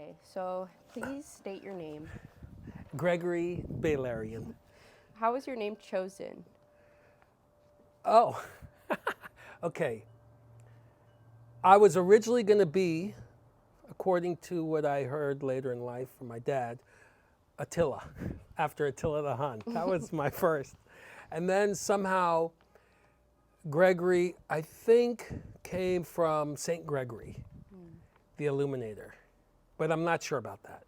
Okay, so please state your name. Gregory Beylerian. How was your name chosen? Oh, okay. I was originally going to be, according to what I heard later in life from my dad, Attila, after Attila the Hun. That was my first. And then somehow Gregory, I think, came from St. Gregory, the Illuminator. But I'm not sure about that.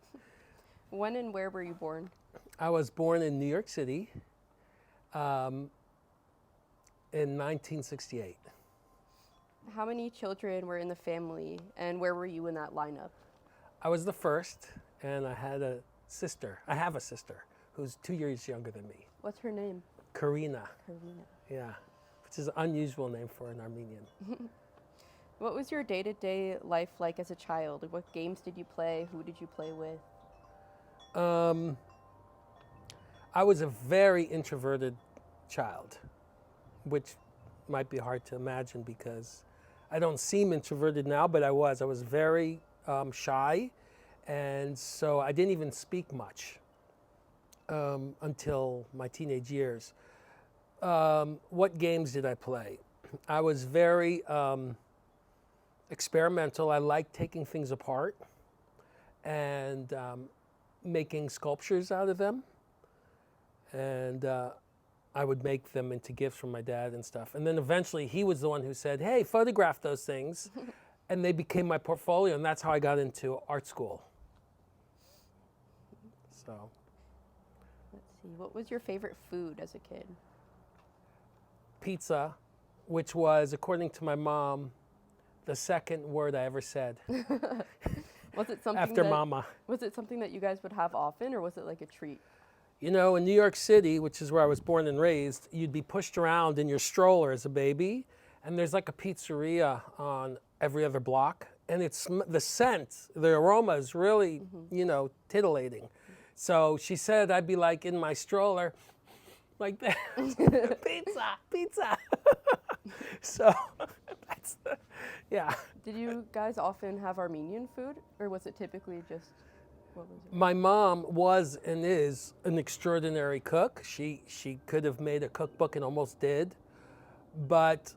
When and where were you born? I was born in New York City in 1968. How many children were in the family, and where were you in that lineup? I was the first, and I had a sister. I have a sister who's 2 years younger than me. What's her name? Karina. Karina. Yeah, which is an unusual name for an Armenian. What was your day-to-day life like as a child? What games did you play? Who did you play with? I was a very introverted child, which might be hard to imagine because I don't seem introverted now, but I was. I was very shy, and so I didn't even speak much until my teenage years. What games did I play? I was very experimental. I liked taking things apart and making sculptures out of them. And I would make them into gifts from my dad and stuff. And then eventually he was the one who said, hey, photograph those things. And they became my portfolio, and that's how I got into art school. So. Let's see, what was your favorite food as a kid? Pizza, which was, according to my mom, the second word I ever said. Was it something after mama. Was it something that you guys would have often, or was it like a treat? You know, in New York City, which is where I was born and raised, you'd be pushed around in your stroller as a baby, and there's like a pizzeria on every other block, and it's the scent, the aroma is really, you know, titillating. So she said I'd be like in my stroller, like that, pizza. So that's, yeah. Did you guys often have Armenian food, or was it typically just, what was it? My mom was and is an extraordinary cook. She could have made a cookbook and almost did. But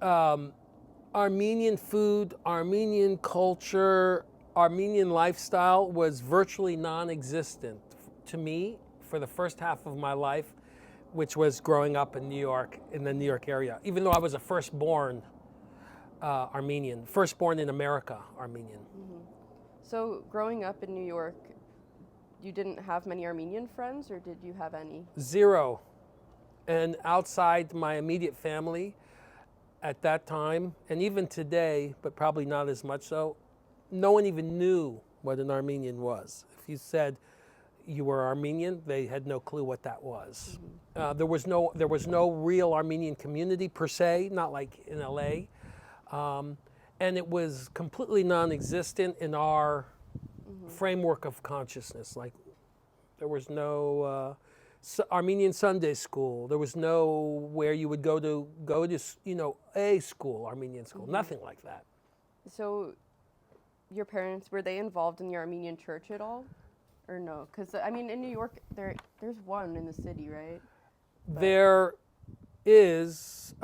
Armenian food, Armenian culture, Armenian lifestyle was virtually non-existent to me for the first half of my life, which was growing up in New York, in the New York area, even though I was a firstborn Armenian, firstborn in America Armenian. Mm-hmm. So growing up in New York, you didn't have many Armenian friends, or did you have any? Zero. And outside my immediate family at that time, and even today, but probably not as much so, no one even knew what an Armenian was. If you said you were Armenian, they had no clue what that was. Mm-hmm. There was no real Armenian community per se, not like in LA. And it was completely non-existent in our framework of consciousness. Like, there was no Armenian Sunday school. There was no where you would go to you know, a school, Armenian school. Nothing like that. So, your parents, were they involved in the Armenian church at all, or no? Because I mean, in New York, there's one in the city, right? But there is.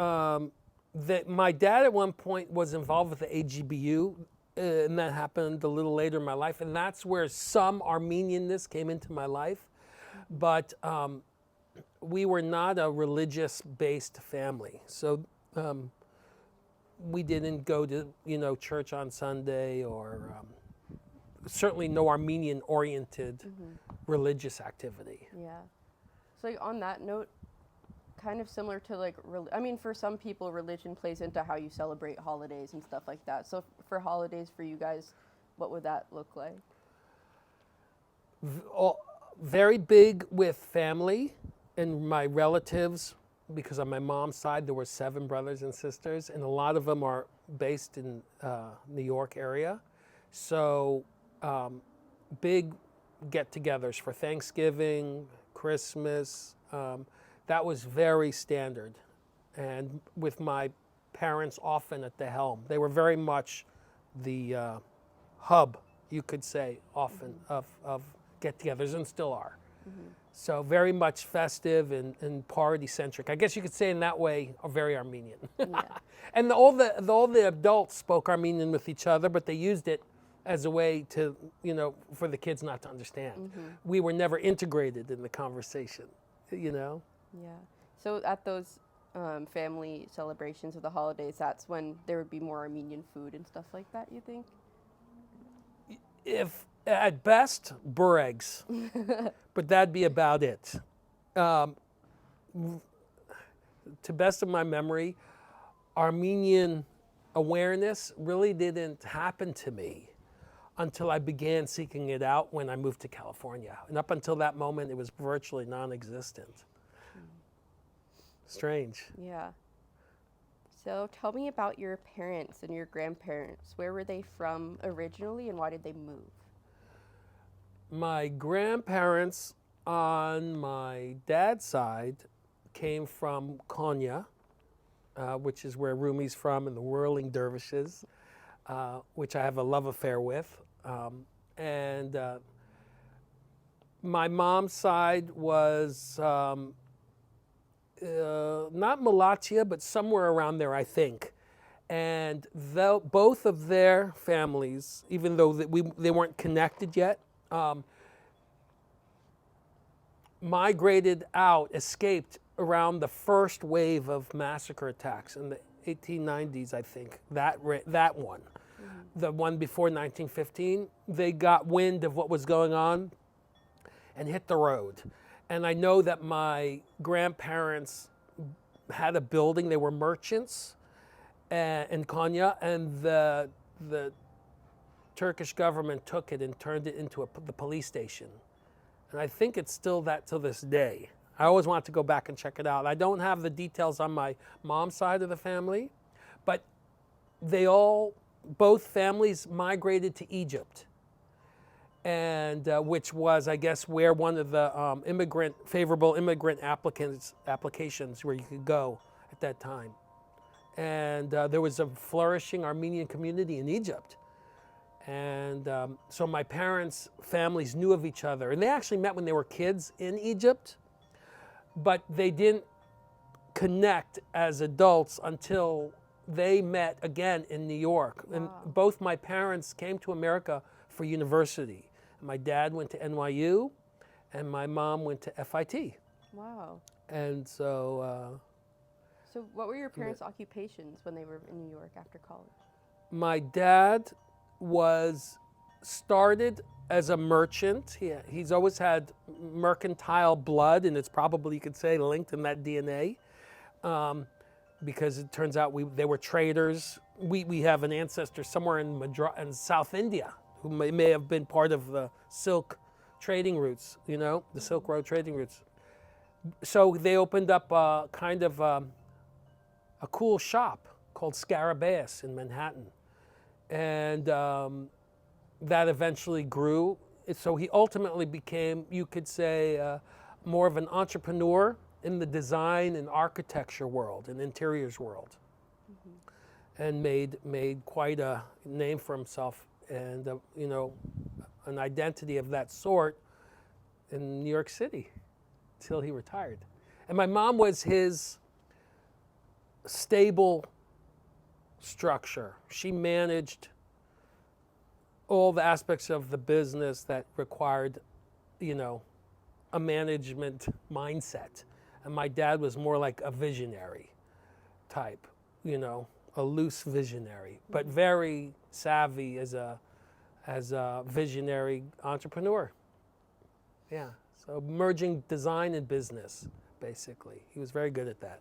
That my dad at one point was involved with the AGBU, and that happened a little later in my life, and that's where some Armenianness came into my life. But we were not a religious-based family, so we didn't go to, you know, church on Sunday, or certainly no Armenian-oriented religious activity. Yeah. So like, on that note, kind of similar to like, I mean, for some people, religion plays into how you celebrate holidays and stuff like that. So for holidays for you guys, what would that look like? Very big with family and my relatives, because on my mom's side there were 7 brothers and sisters, and a lot of them are based in New York area. So big get-togethers for Thanksgiving, Christmas. That was very standard, and with my parents often at the helm. They were very much the hub you could say, often of get-togethers, and still are. So very much festive and party-centric. I guess you could say in that way, are very Armenian. Yeah. And all the adults spoke Armenian with each other, but they used it as a way to, for the kids not to understand. We were never integrated in the conversation, Yeah. So at those family celebrations of the holidays, that's when there would be more Armenian food and stuff like that, you think? If at best, buregs, but that'd be about it. To best of my memory, Armenian awareness really didn't happen to me until I began seeking it out when I moved to California. And up until that moment, it was virtually non-existent. Strange. Yeah. So tell me about your parents and your grandparents. Where were they from originally and why did they move? My grandparents on my dad's side came from Konya, which is where Rumi's from, and the Whirling Dervishes, which I have a love affair with. And my mom's side was not Malatya, but somewhere around there, I think. And both of their families, even though they weren't connected yet, migrated out, escaped around the first wave of massacre attacks in the 1890s, I think. That one. The one before 1915, they got wind of what was going on and hit the road. And I know that my grandparents had a building. They were merchants in Konya, and the Turkish government took it and turned it into the police station. And I think it's still that to this day. I always want to go back and check it out. I don't have the details on my mom's side of the family, but both families migrated to Egypt, and which was, I guess, where one of the favorable immigrant applications where you could go at that time. And there was a flourishing Armenian community in Egypt. And so my parents' families knew of each other. And they actually met when they were kids in Egypt, but they didn't connect as adults until they met again in New York. Wow. And both my parents came to America for university. My dad went to NYU, and my mom went to FIT. Wow. And so... so what were your parents' occupations when they were in New York after college? My dad started as a merchant. He's always had mercantile blood, and it's probably, you could say, linked in that DNA, because it turns out they were traders. We have an ancestor somewhere in South India who may have been part of the Silk trading routes, the Silk Road trading routes. So they opened up a cool shop called Scarabaeus in Manhattan. And that eventually grew. So he ultimately became, you could say, more of an entrepreneur in the design and architecture world and interiors world, and made quite a name for himself and an identity of that sort in New York City till he retired. And my mom was his stable structure. She managed all the aspects of the business that required, a management mindset. And my dad was more like a visionary type, a loose visionary, but very savvy as a visionary entrepreneur. Yeah, so merging design and business, basically. He was very good at that.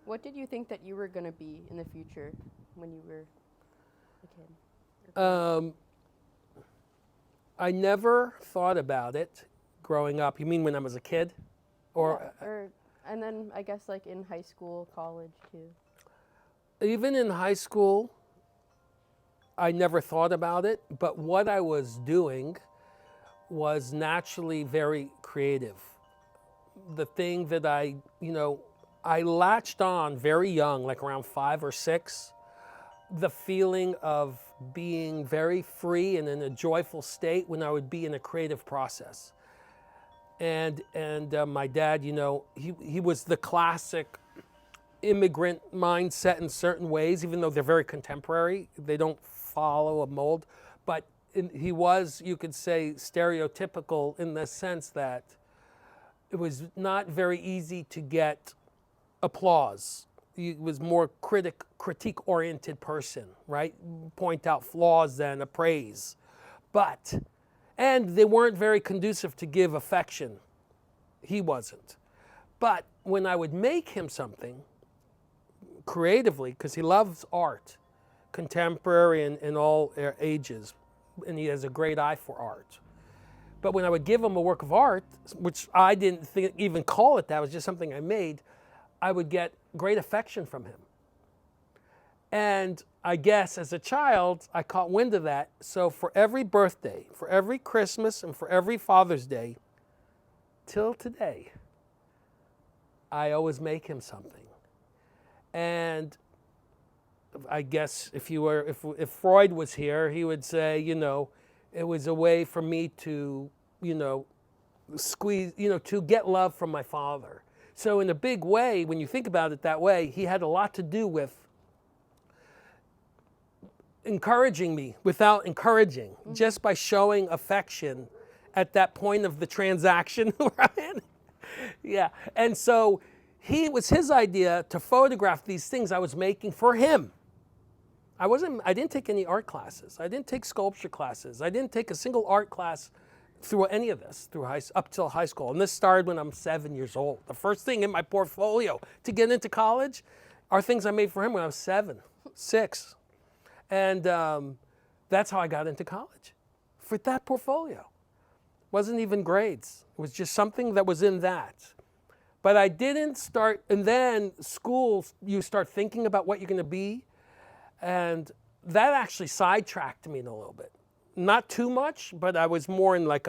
What did you think that you were going to be in the future when you were a kid? I never thought about it growing up. You mean when I was a kid? And then I guess like in high school, college too. Even in high school, I never thought about it, but what I was doing was naturally very creative. The thing that I latched on very young, like around 5 or 6, the feeling of being very free and in a joyful state when I would be in a creative process. And my dad, you know, he was the classic immigrant mindset in certain ways, even though they're very contemporary. They don't follow a mold. But he was, you could say, stereotypical in the sense that it was not very easy to get applause. He was more critique-oriented person, right? Point out flaws than a praise. And they weren't very conducive to give affection. He wasn't. But when I would make him something creatively, because he loves art, contemporary and in all ages, and he has a great eye for art. But when I would give him a work of art, which I didn't even call it that, it was just something I made, I would get great affection from him. And I guess as a child, I caught wind of that. So for every birthday, for every Christmas, and for every Father's Day, till today, I always make him something. And I guess if Freud was here, he would say, you know, it was a way for me to, you know, to get love from my father. So in a big way, when you think about it that way, he had a lot to do with encouraging me without encouraging, just by showing affection at that point of the transaction we're in. Yeah, and so it was his idea to photograph these things I was making for him. I didn't take any art classes. I didn't take sculpture classes. I didn't take a single art class through any of this, up till high school. And this started when I'm 7 years old. The first thing in my portfolio to get into college are things I made for him when I was 7, 6. And that's how I got into college, for that portfolio. Wasn't even grades. It was just something that was in that. But I didn't start, and then school, you start thinking about what you're going to be. And that actually sidetracked me in a little bit. Not too much, but I was more in like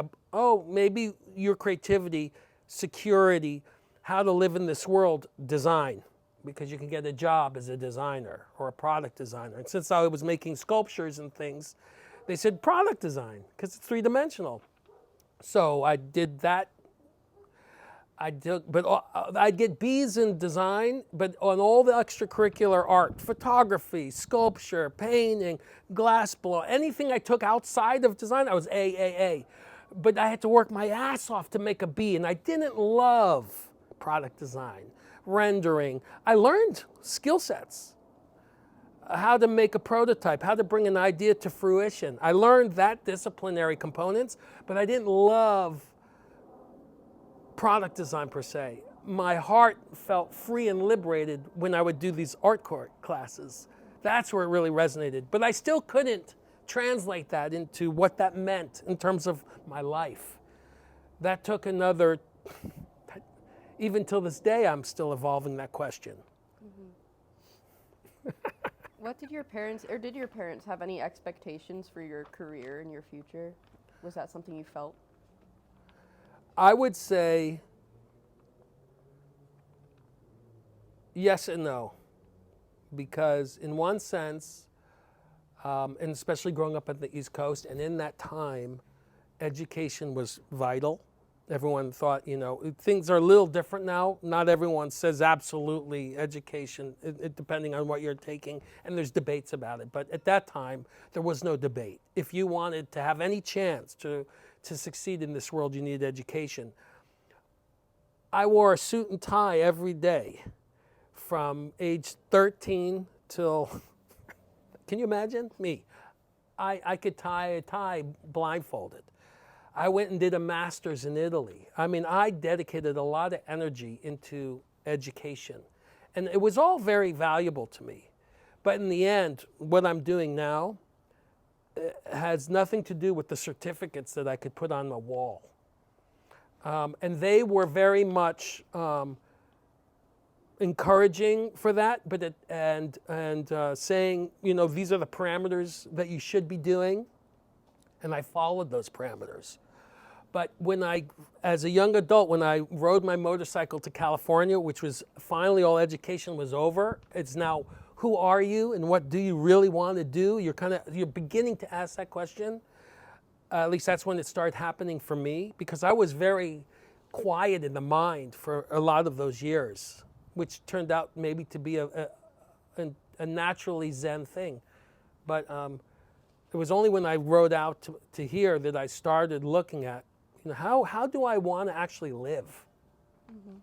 maybe your creativity, security, how to live in this world, design, because you can get a job as a designer or a product designer. And since I was making sculptures and things, they said product design, because it's three-dimensional. So I did that. But I'd get B's in design, but on all the extracurricular art, photography, sculpture, painting, glass blow, anything I took outside of design, I was A. But I had to work my ass off to make a B, and I didn't love product design, rendering. I learned skill sets, how to make a prototype, how to bring an idea to fruition. I learned that disciplinary components, but I didn't love product design per se. My heart felt free and liberated when I would do these art court classes. That's where it really resonated. But I still couldn't translate that into what that meant in terms of my life. That took another, even till this day, I'm still evolving that question. Mm-hmm. What did your parents have any expectations for your career and your future? Was that something you felt? I would say yes and no, because in one sense, and especially growing up at the East Coast, and in that time, education was vital. Everyone thought, you know, things are a little different now. Not everyone says absolutely education, depending on what you're taking, and there's debates about it. But at that time, there was no debate. If you wanted to have any chance to succeed in this world, you needed education. I wore a suit and tie every day from age 13 till, can you imagine me? I could tie a tie blindfolded. I went and did a master's in Italy. I mean, I dedicated a lot of energy into education. And it was all very valuable to me. But in the end, what I'm doing now has nothing to do with the certificates that I could put on the wall. And they were very much encouraging for that, but saying, you know, these are the parameters that you should be doing. And I followed those parameters. But as a young adult, when I rode my motorcycle to California, which was finally all education was over, it's now, who are you and what do you really want to do? You're beginning to ask that question. At least that's when it started happening for me, because I was very quiet in the mind for a lot of those years, which turned out maybe to be a naturally Zen thing. But it was only when I wrote out to here that I started looking at, how do I want to actually live? Mm-hmm.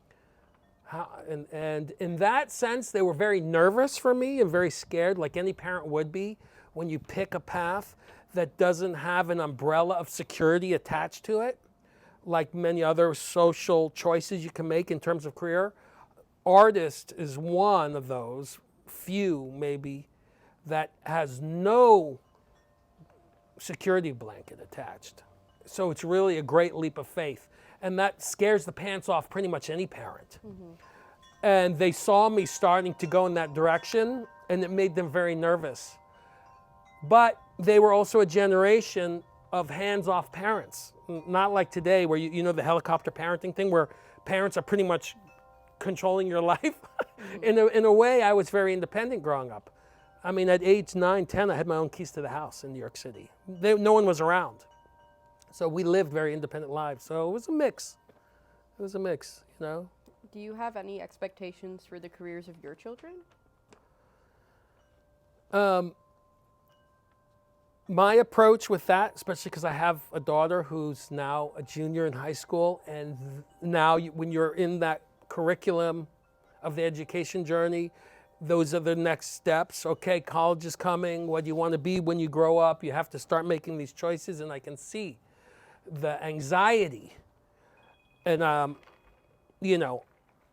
And in that sense, they were very nervous for me and very scared, like any parent would be when you pick a path that doesn't have an umbrella of security attached to it, like many other social choices you can make in terms of career. Artist is one of those few, maybe, that has no security blanket attached. So it's really a great leap of faith. And that scares the pants off pretty much any parent. Mm-hmm. And they saw me starting to go in that direction, and it made them very nervous. But they were also a generation of hands-off parents. Not like today where you know the helicopter parenting thing where parents are pretty much controlling your life. Mm-hmm. In a way, I was very independent growing up. I mean, at age 9, 10, I had my own keys to the house in New York City. No one was around. So we lived very independent lives. So it was a mix. It was a mix, Do you have any expectations for the careers of your children? My approach with that, especially because I have a daughter who's now a junior in high school, and now when you're in that curriculum of the education journey, those are the next steps. Okay, college is coming. What do you want to be when you grow up? You have to start making these choices, and I can see the anxiety. And,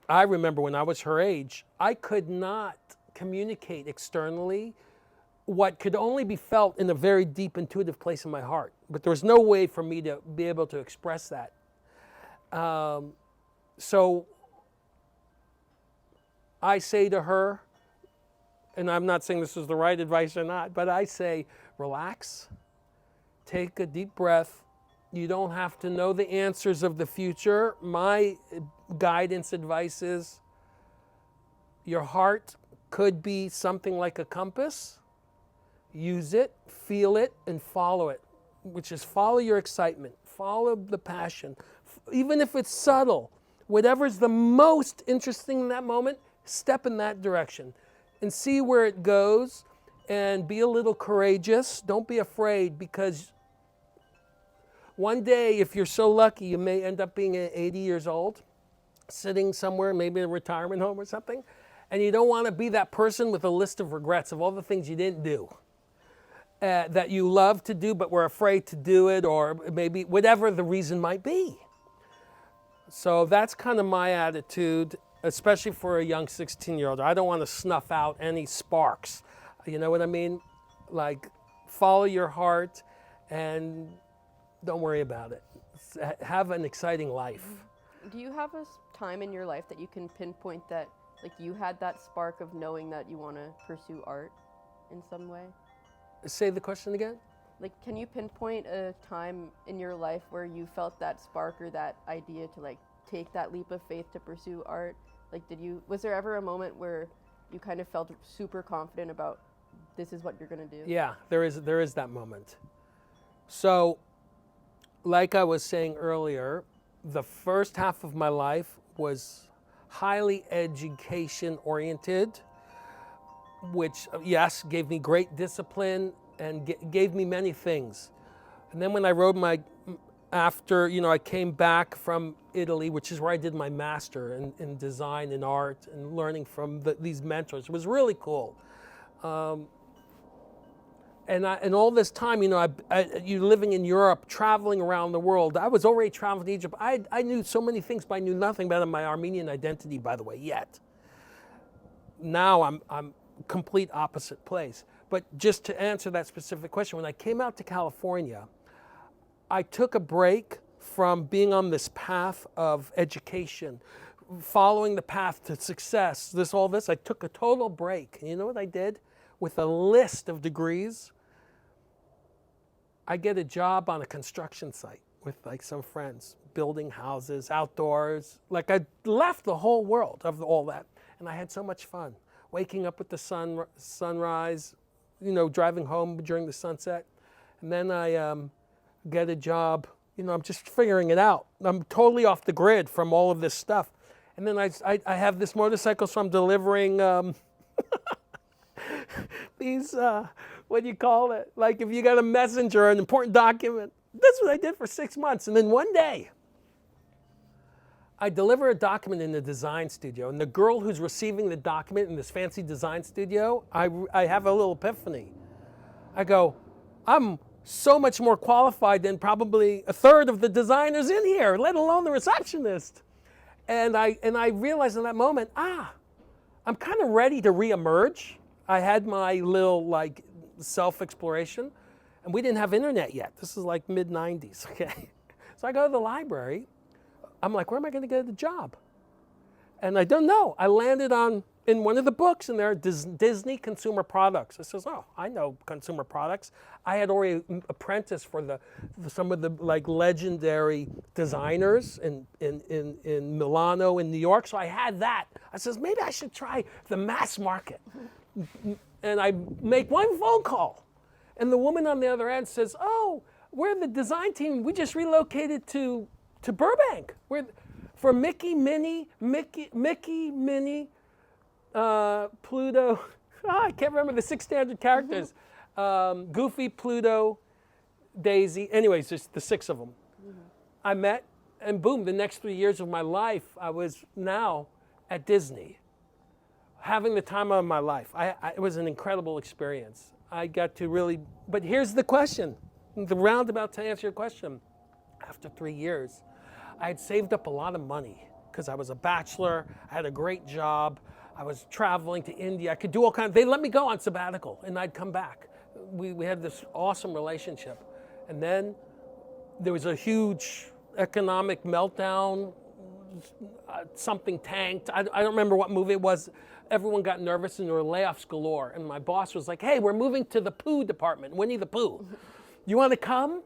I remember when I was her age, I could not communicate externally what could only be felt in a very deep intuitive place in my heart. But there was no way for me to be able to express that. So I say to her, and I'm not saying this is the right advice or not, but I say, relax, take a deep breath. You don't have to know the answers of the future. My guidance advice is your heart could be something like a compass. Use it, feel it, and follow it, which is follow your excitement, follow the passion. Even if it's subtle, whatever's the most interesting in that moment, step in that direction and see where it goes, and be a little courageous. Don't be afraid, because one day, if you're so lucky, you may end up being 80 years old, sitting somewhere, maybe in a retirement home or something, and you don't want to be that person with a list of regrets of all the things you didn't do. That you love to do but were afraid to do it, or maybe whatever the reason might be. So that's kind of my attitude, especially for a young 16-year-old. I don't want to snuff out any sparks. You know what I mean? Like, follow your heart and don't worry about it. Have an exciting life. Do you have a time in your life that you can pinpoint that, like, you had that spark of knowing that you want to pursue art in some way? Say the question again? Like, can you pinpoint a time in your life where you felt that spark or that idea to, like, take that leap of faith to pursue art? Like, was there ever a moment where you kind of felt super confident about this is what you're going to do? Yeah, there is that moment. So, like I was saying earlier, the first half of my life was highly education-oriented, which, yes, gave me great discipline and gave me many things. And then when I wrote after I came back from Italy, which is where I did my master in design and art, and learning from these mentors. It was really cool. And all this time, you living in Europe, traveling around the world. I was already traveling to Egypt. I knew so many things, but I knew nothing about my Armenian identity, by the way, yet. Now I'm complete opposite place. But just to answer that specific question, when I came out to California, I took a break from being on this path of education, following the path to success, all this. I took a total break. And you know what I did? With a list of degrees, I get a job on a construction site with like some friends, building houses, outdoors. Like, I left the whole world of all that. And I had so much fun. waking up with the sunrise, you know, driving home during the sunset. And then I get a job. You know, I'm just figuring it out. I'm totally off the grid from all of this stuff. And then I have this motorcycle, so I'm delivering these, what do you call it? Like if you got a messenger, an important document. That's what I did for 6 months. And then one day, I deliver a document in the design studio, and the girl who's receiving the document in this fancy design studio, I have a little epiphany. I go, I'm so much more qualified than probably a third of the designers in here, let alone the receptionist. And I realized in that moment, I'm kind of ready to reemerge. I had my little like self-exploration, and we didn't have internet yet. This is like mid-90s, okay? So I go to the library. I'm like, where am I going to get a job? And I don't know. I landed in one of the books, and there are Disney consumer products. I says, oh, I know consumer products. I had already apprenticed for some of the like legendary designers in Milano, in New York. So I had that. I says, maybe I should try the mass market. And I make one phone call, and the woman on the other end says, oh, we're the design team. We just relocated to Burbank. For Mickey, Minnie, Pluto. I can't remember the 6 standard characters. Goofy, Pluto, Daisy. Anyways, just the 6 of them. I met, and boom, the next 3 years of my life, I was now at Disney, having the time of my life. It was an incredible experience. I got to really, but here's the question, the roundabout to answer your question. After 3 years, I had saved up a lot of money because I was a bachelor, I had a great job, I was traveling to India, I could do all kinds, they let me go on sabbatical and I'd come back. We had this awesome relationship. And then there was a huge economic meltdown, something tanked, I don't remember what movie it was. Everyone got nervous and there were layoffs galore. And my boss was like, hey, we're moving to the Pooh department, Winnie the Pooh. You want to come?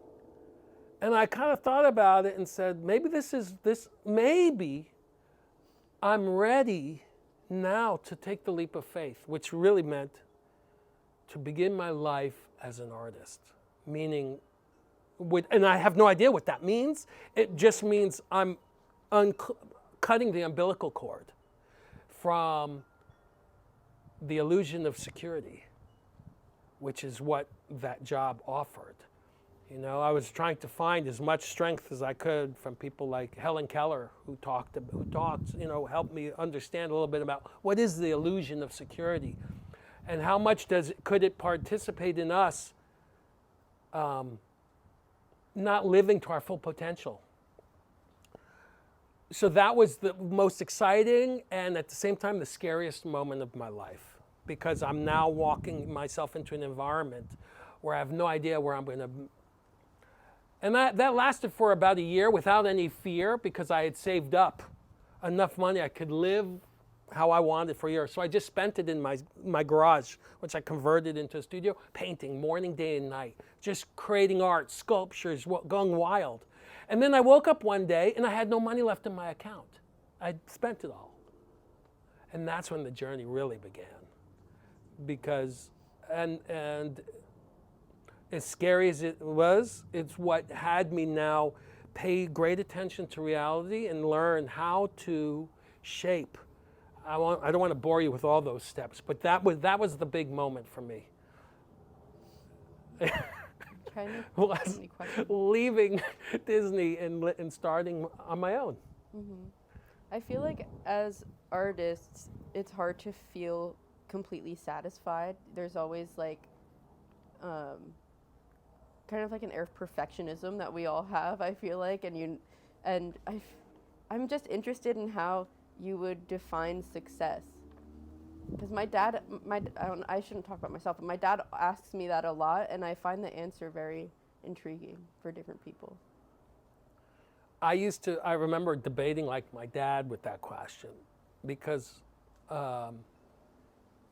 And I kind of thought about it and said, maybe I'm ready now to take the leap of faith, which really meant to begin my life as an artist. Meaning, and I have no idea what that means. It just means I'm cutting the umbilical cord from the illusion of security, which is what that job offered. You know, I was trying to find as much strength as I could from people like Helen Keller, who talked, you know, helped me understand a little bit about what is the illusion of security, and how much could it participate in us not living to our full potential. So that was the most exciting and at the same time the scariest moment of my life, because I'm now walking myself into an environment where I have no idea where I'm going to. And that lasted for about a year without any fear, because I had saved up enough money I could live how I wanted for a year. So I just spent it in my garage, which I converted into a studio, painting morning, day, and night, just creating art, sculptures, going wild. And then I woke up one day and I had no money left in my account. I'd spent it all. And that's when the journey really began. Because, and as scary as it was, it's what had me now pay great attention to reality and learn how to shape. I don't want to bore you with all those steps, but that was the big moment for me. Was leaving Disney and starting on my own. Mm-hmm. I feel like as artists, it's hard to feel completely satisfied. There's always like kind of like an air of perfectionism that we all have, I feel like, I'm just interested in how you would define success. Because I shouldn't talk about myself, but my dad asks me that a lot, and I find the answer very intriguing for different people. I remember debating like my dad with that question, because,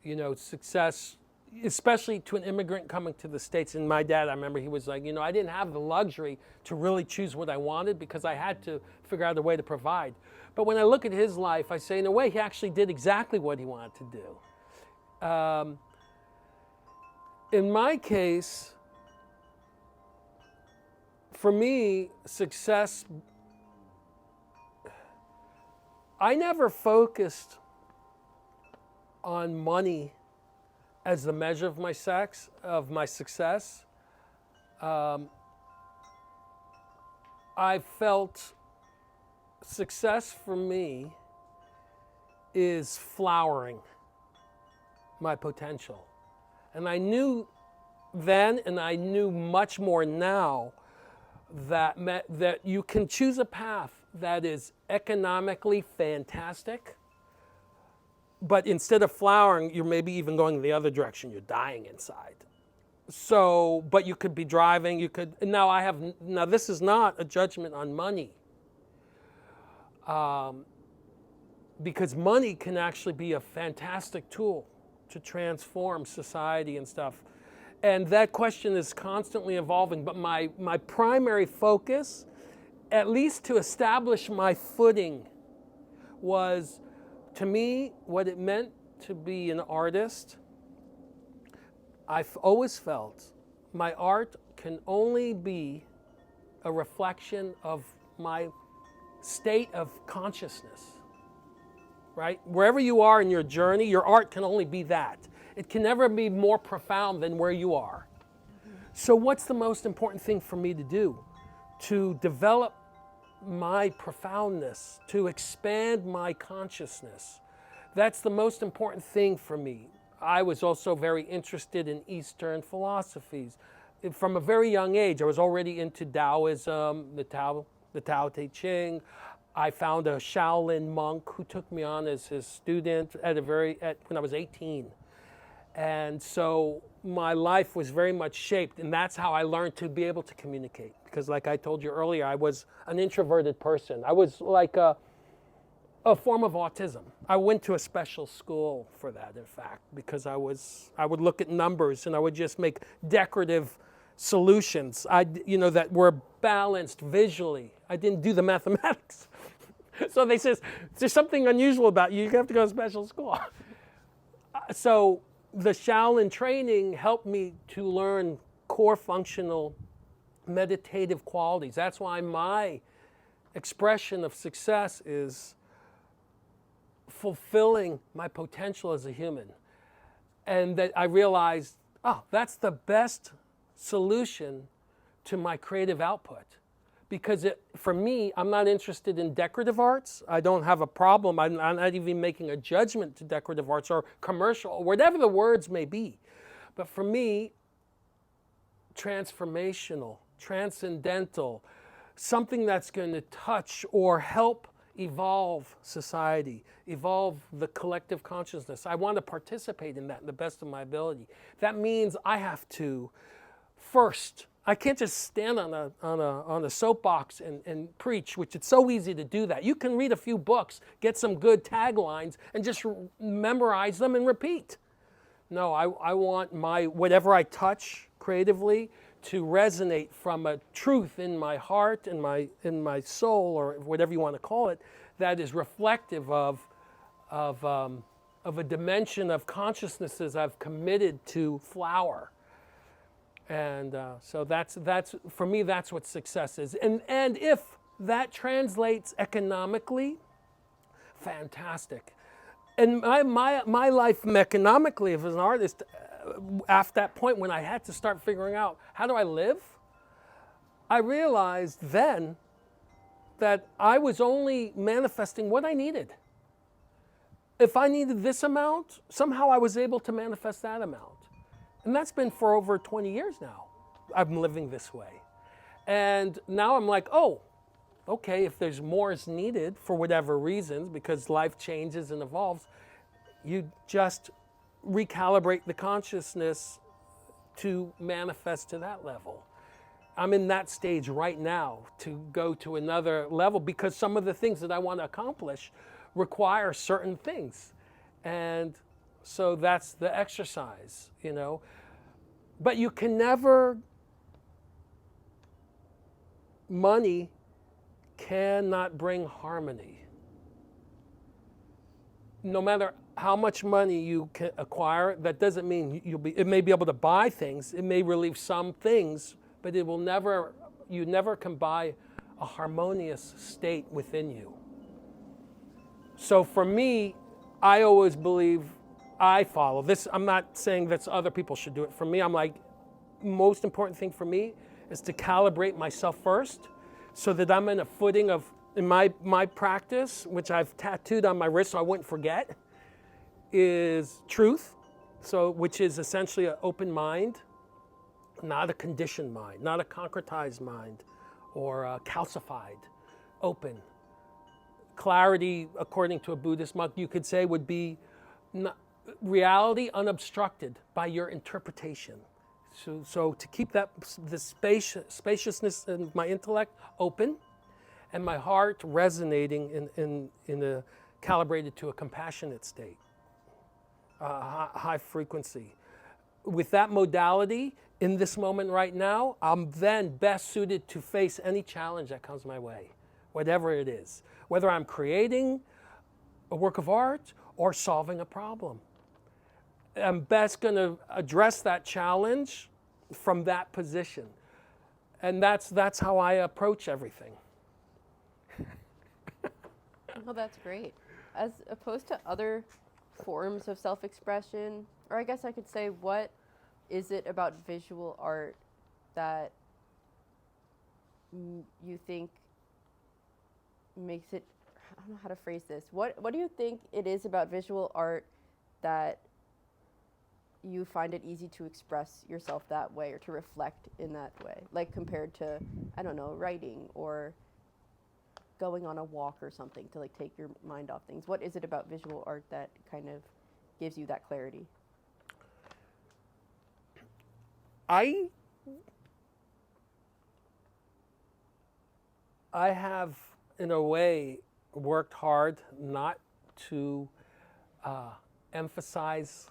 you know, success, especially to an immigrant coming to the States, and my dad, I remember he was like, you know, I didn't have the luxury to really choose what I wanted because I had to figure out a way to provide. But when I look at his life, I say, in a way, he actually did exactly what he wanted to do. In my case, for me, success, I never focused on money as the measure of my success. I felt success for me is flowering my potential. And I knew then, and I knew much more now, that you can choose a path that is economically fantastic, but instead of flowering, you're maybe even going the other direction. You're dying inside. So, but you could be driving, now this is not a judgment on money. Because money can actually be a fantastic tool to transform society and stuff. And that question is constantly evolving, but my primary focus, at least to establish my footing, was, to me, what it meant to be an artist. I've always felt my art can only be a reflection of my state of consciousness, right? Wherever you are in your journey, your art can only be that. It can never be more profound than where you are. So what's the most important thing for me to do? To develop my profoundness, to expand my consciousness. That's the most important thing for me. I was also very interested in Eastern philosophies. From a very young age, I was already into Taoism, the Tao Te Ching. I found a Shaolin monk who took me on as his student when I was 18. And so my life was very much shaped, and that's how I learned to be able to communicate. Because like I told you earlier, I was an introverted person. I was like a form of autism. I went to a special school for that, in fact, because I would look at numbers and I would just make decorative solutions that were balanced visually. I didn't do the mathematics. So they says, there's something unusual about you. You have to go to special school. So the Shaolin training helped me to learn core functional meditative qualities. That's why my expression of success is fulfilling my potential as a human. And that I realized, that's the best solution to my creative output. Because for me, I'm not interested in decorative arts. I don't have a problem. I'm not even making a judgment to decorative arts or commercial, or whatever the words may be. But for me, transformational, transcendental, something that's going to touch or help evolve society, evolve the collective consciousness. I want to participate in that in the best of my ability. That means I have to first, I can't just stand on a soapbox and preach, which it's so easy to do that. You can read a few books, get some good taglines, and just memorize them and repeat. No, I want whatever I touch creatively to resonate from a truth in my heart, in my soul, or whatever you want to call it, that is reflective of a dimension of consciousnesses I've committed to flower. And so that's for me, that's what success is. And if that translates economically, fantastic. And my life economically as an artist, after that point when I had to start figuring out how do I live, I realized then that I was only manifesting what I needed. If I needed this amount, somehow I was able to manifest that amount. And that's been for over 20 years now. I'm living this way. And now I'm like, okay, if there's more is needed for whatever reasons, because life changes and evolves, you just recalibrate the consciousness to manifest to that level. I'm in that stage right now to go to another level because some of the things that I want to accomplish require certain things. And so that's the exercise, But you can never, money cannot bring harmony. no matter how much money you can acquire, that doesn't mean it may be able to buy things, it may relieve some things, but it will never, you never can buy a harmonious state within you. So for me, I always believe I follow this. I'm not saying that other people should do it. For me, I'm like, most important thing for me is to calibrate myself first so that I'm in a footing of, in my practice, which I've tattooed on my wrist so I wouldn't forget, is truth, so which is essentially an open mind, not a conditioned mind, not a concretized mind or a calcified, open. Clarity, according to a Buddhist monk, you could say would be reality unobstructed by your interpretation. So to keep the spaciousness in my intellect open, and my heart resonating in a calibrated to a compassionate state, high frequency. With that modality, in this moment right now, I'm then best suited to face any challenge that comes my way, whatever it is. Whether I'm creating a work of art or solving a problem. I'm best going to address that challenge from that position. And that's how I approach everything. Well, that's great. As opposed to other forms of self-expression, or I guess I could say, what is it about visual art that you think makes it, I don't know how to phrase this. What do you think it is about visual art that you find it easy to express yourself that way or to reflect in that way? Like compared to, I don't know, writing or going on a walk or something to like take your mind off things. What is it about visual art that kind of gives you that clarity? I have, in a way, worked hard not to emphasize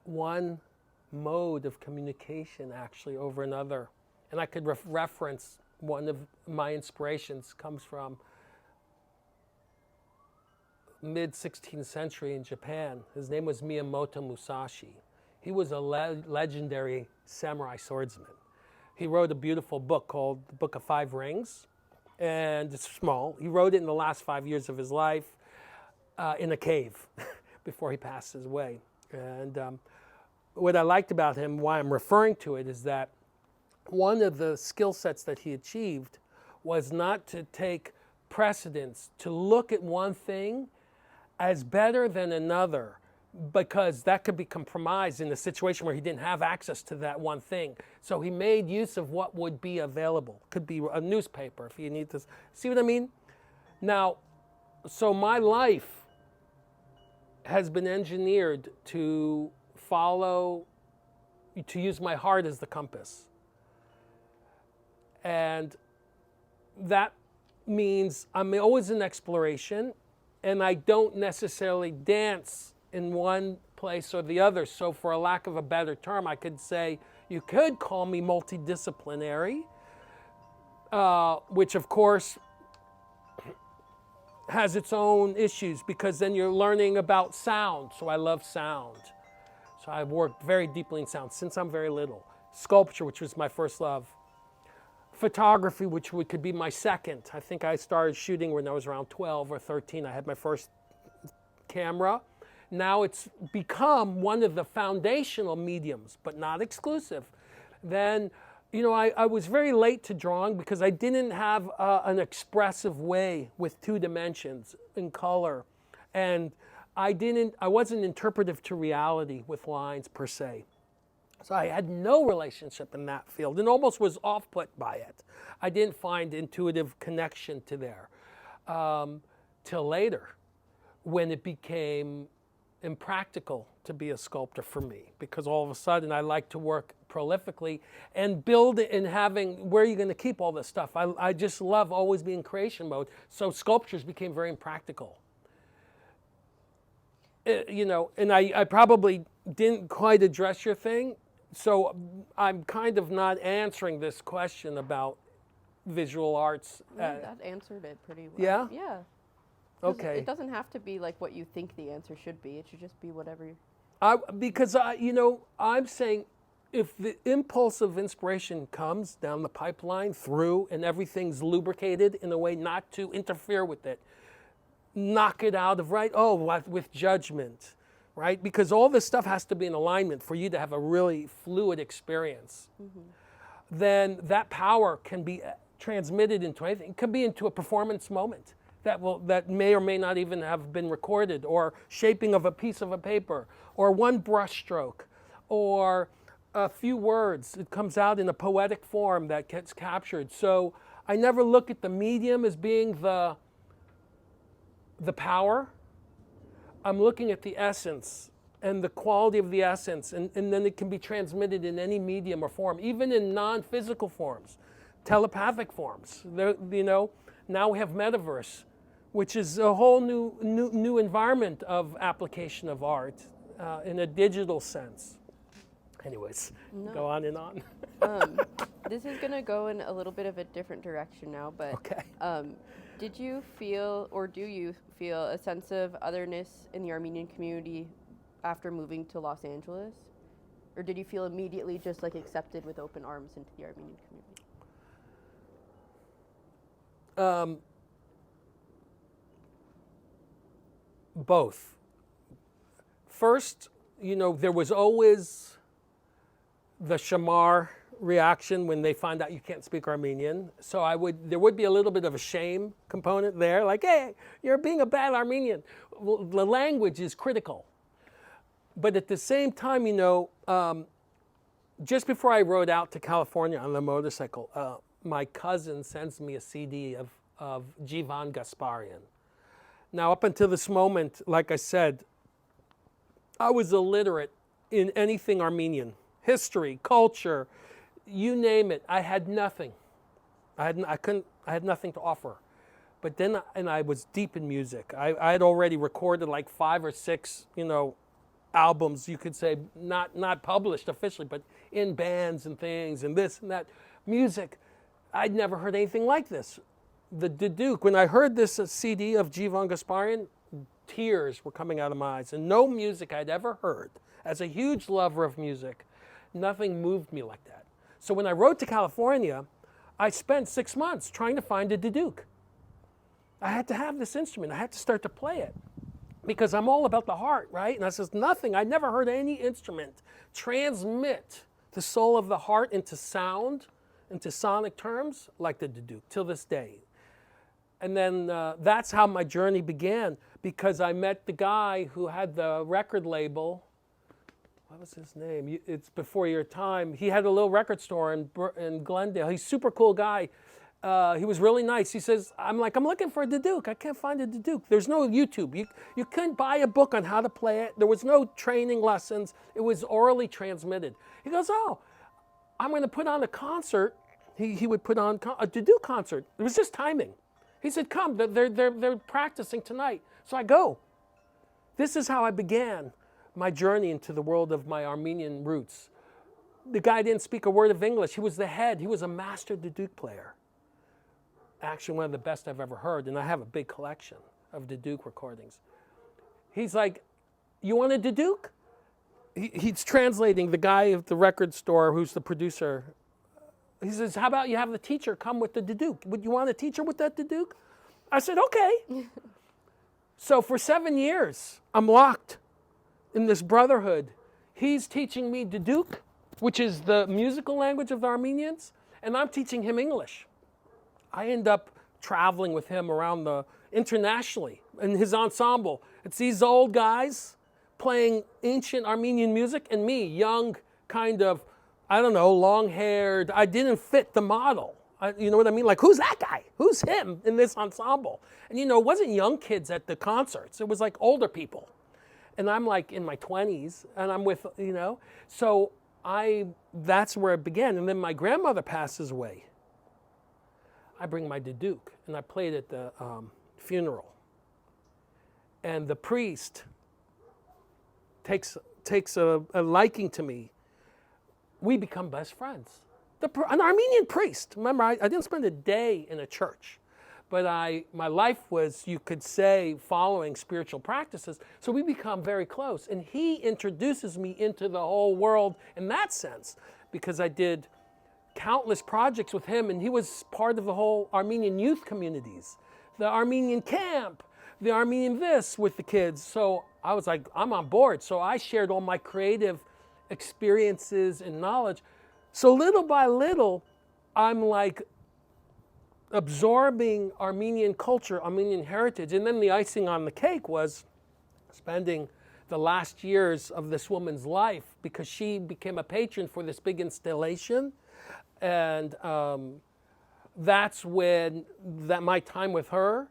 one mode of communication actually over another. And I could reference one of my inspirations comes from mid-16th century in Japan. His name was Miyamoto Musashi. He was a legendary samurai swordsman. He wrote a beautiful book called The Book of Five Rings, and it's small. He wrote it in the last 5 years of his life in a cave before he passed his way. And what I liked about him, why I'm referring to it, is that one of the skill sets that he achieved was not to take precedence, to look at one thing as better than another, because that could be compromised in a situation where he didn't have access to that one thing. So he made use of what would be available. Could be a newspaper if you need to. See what I mean? Now, so my life has been engineered to follow, to use my heart as the compass. And that means I'm always in exploration, and I don't necessarily dance in one place or the other. So for a lack of a better term, I could say, you could call me multidisciplinary, which of course has its own issues, because then you're learning about sound. So I love sound. So I've worked very deeply in sound since I'm very little. Sculpture, which was my first love. Photography, which could be my second. I think I started shooting when I was around 12 or 13. I had my first camera. Now it's become one of the foundational mediums, but not exclusive. Then, you know, I was very late to drawing because I didn't have an expressive way with 2 dimensions in color. And I wasn't interpretive to reality with lines per se. So I had no relationship in that field and almost was off-put by it. I didn't find intuitive connection to there till later, when it became impractical to be a sculptor for me, because all of a sudden I like to work prolifically and build it, and having, where are you going to keep all this stuff? I just love always being in creation mode. So sculptures became very impractical. You know, and I probably didn't quite address your thing. So I'm kind of not answering this question about visual arts. That answered it pretty well. Yeah? Yeah. Okay. It doesn't have to be like what you think the answer should be. It should just be whatever. I'm saying if the impulse of inspiration comes down the pipeline through and everything's lubricated in a way not to interfere with it, knock it out of with judgment, right? Because all this stuff has to be in alignment for you to have a really fluid experience. Then that power can be transmitted into anything. It could be into a performance moment that may or may not even have been recorded, or shaping of a piece of a paper, or one brush stroke, or a few words. It comes out in a poetic form that gets captured. So I never look at the medium as being the power. I'm looking at the essence and the quality of the essence, and then it can be transmitted in any medium or form, even in non-physical forms, telepathic forms. Now we have metaverse, which is a whole new environment of application of art in a digital sense. Anyways, go on and on. This is going to go in a little bit of a different direction now, but okay. Did you feel, or do you feel, a sense of otherness in the Armenian community after moving to Los Angeles? Or did you feel immediately just like accepted with open arms into the Armenian community? Both. First, there was always the shamar reaction when they find out you can't speak Armenian. So there would be a little bit of a shame component there, like, hey, you're being a bad Armenian. Well, the language is critical. But at the same time, just before I rode out to California on the motorcycle, my cousin sends me a CD of Jivan Gasparian. Now, up until this moment, like I said, I was illiterate in anything Armenian. History, culture, you name it. I had nothing. I had nothing to offer. But then, I was deep in music. I had already recorded like 5 or 6, albums, you could say, not published officially, but in bands and things and this and that. Music, I'd never heard anything like this. The Duduk, when I heard this CD of Jivan Gasparian, tears were coming out of my eyes. And no music I'd ever heard. As a huge lover of music, nothing moved me like that. So when I rode to California, I spent 6 months trying to find a Duduk. I had to have this instrument. I had to start to play it because I'm all about the heart, right? And I says, nothing. I'd never heard any instrument transmit the soul of the heart into sound, into sonic terms like the Duduk till this day. And then that's how my journey began, because I met the guy who had the record label. What was his name? It's before your time. He had a little record store in Glendale. He's a super cool guy. He was really nice. He says, I'm looking for a Duduk. I can't find a Duduk. There's no YouTube. You couldn't buy a book on how to play it. There was no training lessons. It was orally transmitted. He goes, oh, I'm going to put on a concert. He would put on a Duduk concert. It was just timing. He said, come, they're practicing tonight. So I go. This is how I began my journey into the world of my Armenian roots. The guy didn't speak a word of English. He was the head. He was a master Duduk player. Actually, one of the best I've ever heard, and I have a big collection of Duduk recordings. He's like, you want a Duduk? He's translating the guy at the record store who's the producer. He says, how about you have the teacher come with the Duduk? Would you want a teacher with that Duduk? I said, okay. So for 7 years, I'm locked in this brotherhood. He's teaching me Duduk, which is the musical language of the Armenians, and I'm teaching him English. I end up traveling with him around internationally in his ensemble. It's these old guys playing ancient Armenian music, and me, young, kind of, long-haired. I didn't fit the model. You know what I mean? Like, who's that guy? Who's him in this ensemble? And it wasn't young kids at the concerts. It was like older people. And I'm like in my 20s, and I'm with, So that's where it began. And then my grandmother passes away. I bring my Duduk, and I played at the funeral. And the priest takes a liking to me. We become best friends. An Armenian priest. Remember, I didn't spend a day in a church, but my life was, you could say, following spiritual practices. So we become very close. And he introduces me into the whole world in that sense, because I did countless projects with him, and he was part of the whole Armenian youth communities, the Armenian camp, the Armenian this with the kids. So I was like, I'm on board. So I shared all my creative experiences and knowledge. So little by little, I'm like absorbing Armenian culture, Armenian heritage. And then the icing on the cake was spending the last years of this woman's life, because she became a patron for this big installation. And that's when my time with her,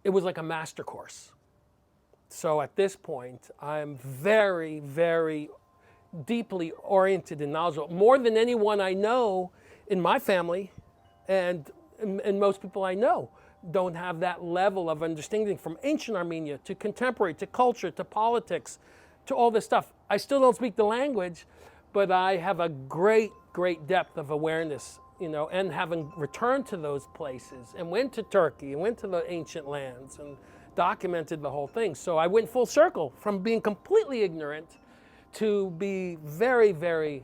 it was like a master course. So at this point, I'm very, very deeply oriented and knowledgeable, more than anyone I know in my family, and most people I know don't have that level of understanding, from ancient Armenia to contemporary to culture to politics to all this stuff. I still don't speak the language, but I have a great depth of awareness, and having returned to those places and went to Turkey and went to the ancient lands and documented the whole thing. So I went full circle from being completely ignorant to be very, very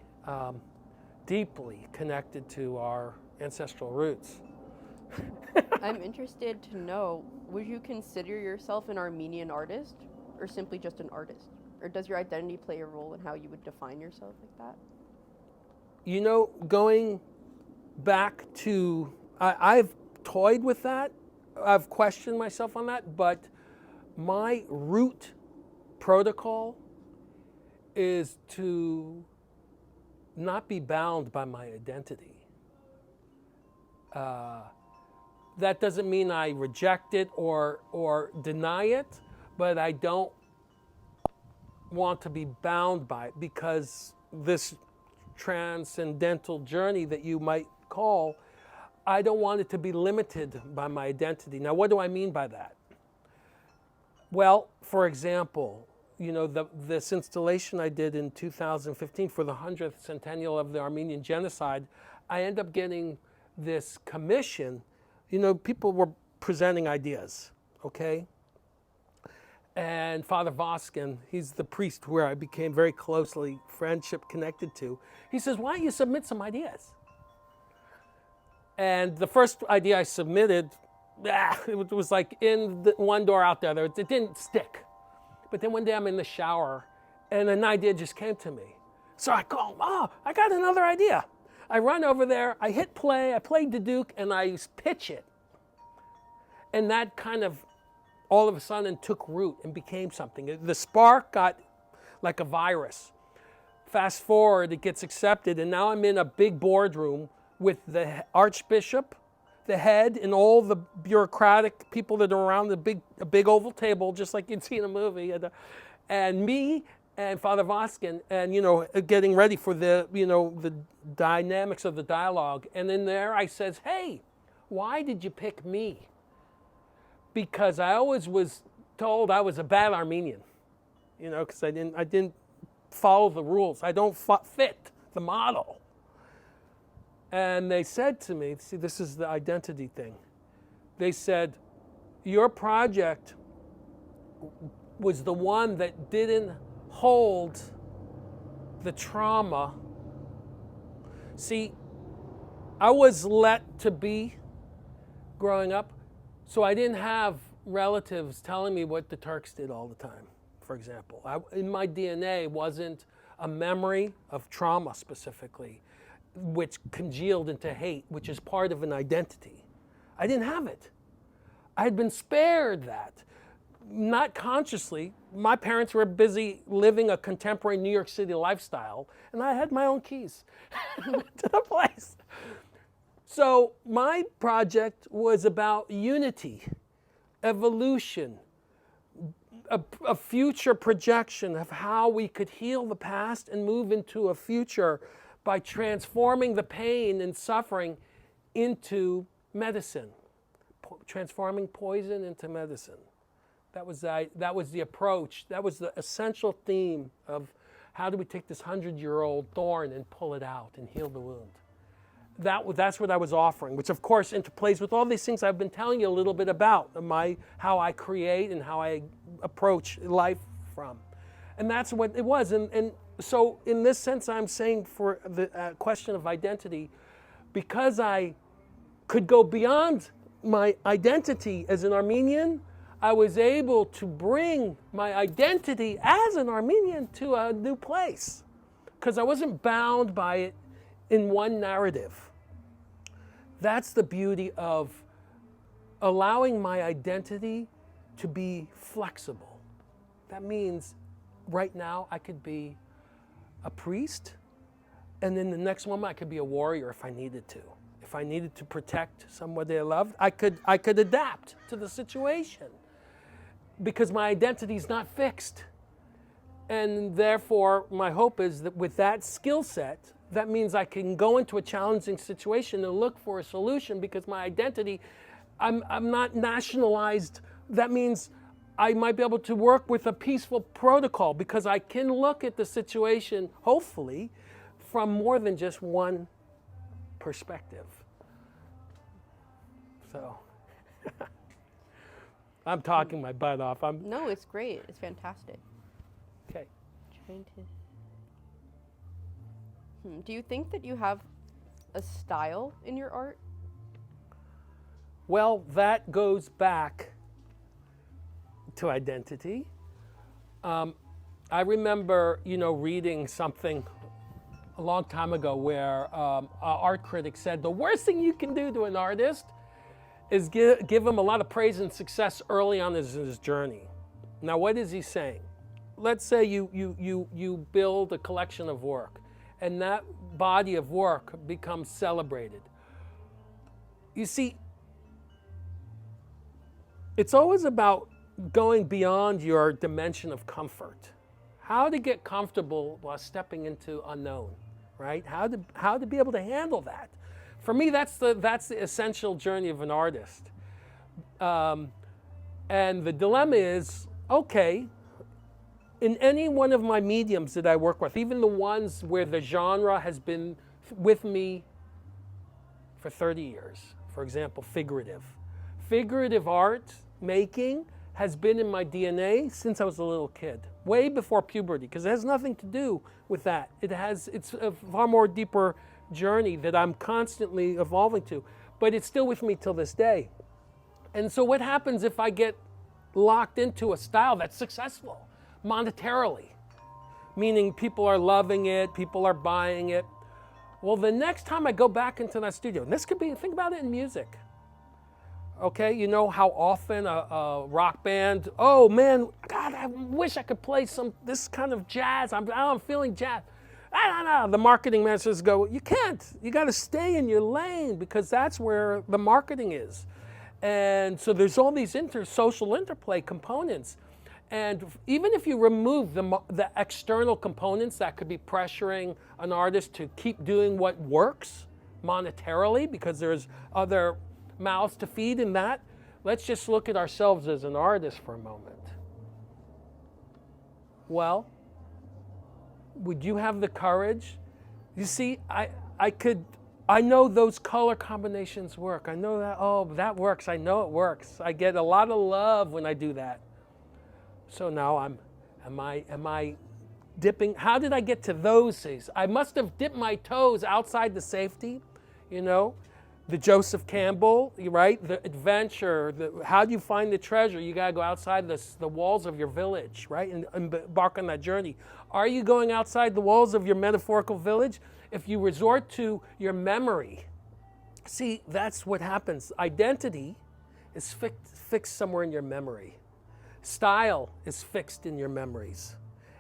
deeply connected to our ancestral roots. I'm interested to know, would you consider yourself an Armenian artist, or simply just an artist? Or does your identity play a role in how you would define yourself like that? Going back to, I've toyed with that. I've questioned myself on that, but my root protocol is to not be bound by my identity. That doesn't mean I reject it or deny it, but I don't want to be bound by it, because this transcendental journey that you might call, I don't want it to be limited by my identity. Now, what do I mean by that? Well, for example, this installation I did in 2015 for the 100th centennial of the Armenian genocide, I ended up getting this commission. People were presenting ideas, okay? And Father Voskin, he's the priest where I became very closely friendship connected to. He says, why don't you submit some ideas? And the first idea I submitted, it was like in the one door out there. It didn't stick. But then one day I'm in the shower, and an idea just came to me. So I call him, I got another idea. I run over there, I hit play, I played the Duke, and I pitch it. And that kind of all of a sudden took root and became something. The spark got like a virus. Fast forward, it gets accepted, and now I'm in a big boardroom with the Archbishop, the head, and all the bureaucratic people that are around a big oval table, just like you'd see in a movie, and me and Father Voskin, and getting ready for the dynamics of the dialogue. And in there, I says, "Hey, why did you pick me?" Because I always was told I was a bad Armenian, because I didn't follow the rules. I don't fit the model. And they said to me, see, this is the identity thing. They said, your project was the one that didn't hold the trauma. See, I was let to be growing up, so I didn't have relatives telling me what the Turks did all the time, for example. In my DNA wasn't a memory of trauma specifically, which congealed into hate, which is part of an identity. I didn't have it. I had been spared that. Not consciously. My parents were busy living a contemporary New York City lifestyle, and I had my own keys to the place. So my project was about unity, evolution, a future projection of how we could heal the past and move into a future by transforming the pain and suffering into medicine, transforming poison into medicine. That was the approach. That was the essential theme of how do we take this 100-year-old thorn and pull it out and heal the wound. that's what I was offering, which of course interplays with all these things I've been telling you a little bit about, how I create and how I approach life from. And that's what it was. And so in this sense, I'm saying for the question of identity, because I could go beyond my identity as an Armenian, I was able to bring my identity as an Armenian to a new place, because I wasn't bound by it in one narrative. That's the beauty of allowing my identity to be flexible. That means right now I could be a priest, and then the next moment I could be a warrior if I needed to. If I needed to protect somebody I loved, I could adapt to the situation, because my identity is not fixed. And therefore, my hope is that with that skill set, that means I can go into a challenging situation and look for a solution, because my identity, I'm not nationalized. That means I might be able to work with a peaceful protocol, because I can look at the situation, hopefully, from more than just one perspective. So, I'm talking my butt off. No, it's great. It's fantastic. Okay. Trying to... Do you think that you have a style in your art? Well, that goes back to identity. I remember, reading something a long time ago where an art critic said the worst thing you can do to an artist is give him a lot of praise and success early on in his journey. Now, what is he saying? Let's say you build a collection of work, and that body of work becomes celebrated. You see, it's always about going beyond your dimension of comfort. How to get comfortable while stepping into unknown, right? How to be able to handle that. For me, that's the essential journey of an artist. And the dilemma is, okay, in any one of my mediums that I work with, even the ones where the genre has been with me for 30 years, for example, figurative art making has been in my DNA since I was a little kid, way before puberty, because it has nothing to do with that. It's a far more deeper journey that I'm constantly evolving to, but it's still with me till this day. And so what happens if I get locked into a style that's successful monetarily, meaning people are loving it, people are buying it? Well, the next time I go back into that studio, and this could be, think about it in music. Okay, you know how often a rock band, oh man, God, I wish I could play this kind of jazz. I'm feeling jazz. No. The marketing managers go, you can't. You got to stay in your lane, because that's where the marketing is. And so there's all these social interplay components. And even if you remove the external components that could be pressuring an artist to keep doing what works monetarily, because there's other mouths to feed in that, let's just look at ourselves as an artist for a moment. Well, would you have the courage? You see, I know those color combinations work. I know that, that works. I know it works. I get a lot of love when I do that. So now am I dipping? How did I get to those things? I must have dipped my toes outside the safety, the Joseph Campbell, right? The adventure, how do you find the treasure? You gotta go outside the walls of your village, right? And embark on that journey. Are you going outside the walls of your metaphorical village? If you resort to your memory, see, that's what happens. Identity is fixed somewhere in your memory. Style is fixed in your memories.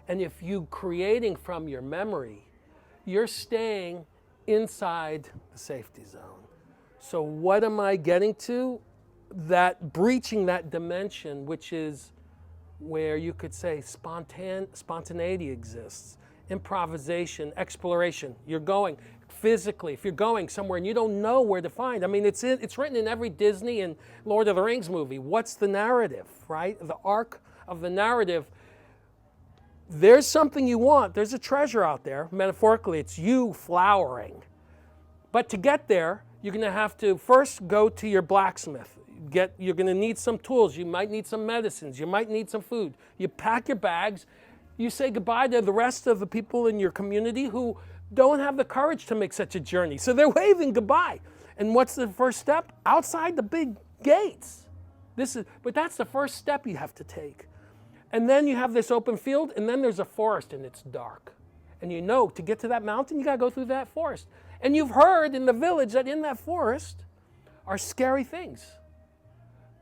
And if you creating from your memory, you're staying inside the safety zone. So what am I getting to? That breaching that dimension, which is where you could say spontaneity exists, improvisation, exploration. You're going physically, if you're going somewhere and you don't know where to find, it's written in every Disney and Lord of the Rings movie. What's the narrative, right? The arc of the narrative. There's something you want. There's a treasure out there. Metaphorically, it's you flowering. But to get there, you're going to have to first go to your blacksmith. You're going to need some tools. You might need some medicines. You might need some food. You pack your bags. You say goodbye to the rest of the people in your community who don't have the courage to make such a journey. So they're waving goodbye. And what's the first step? Outside the big gates. But that's the first step you have to take. And then you have this open field, and then there's a forest, and it's dark. And you know, to get to that mountain, you got to go through that forest. And you've heard in the village that in that forest are scary things.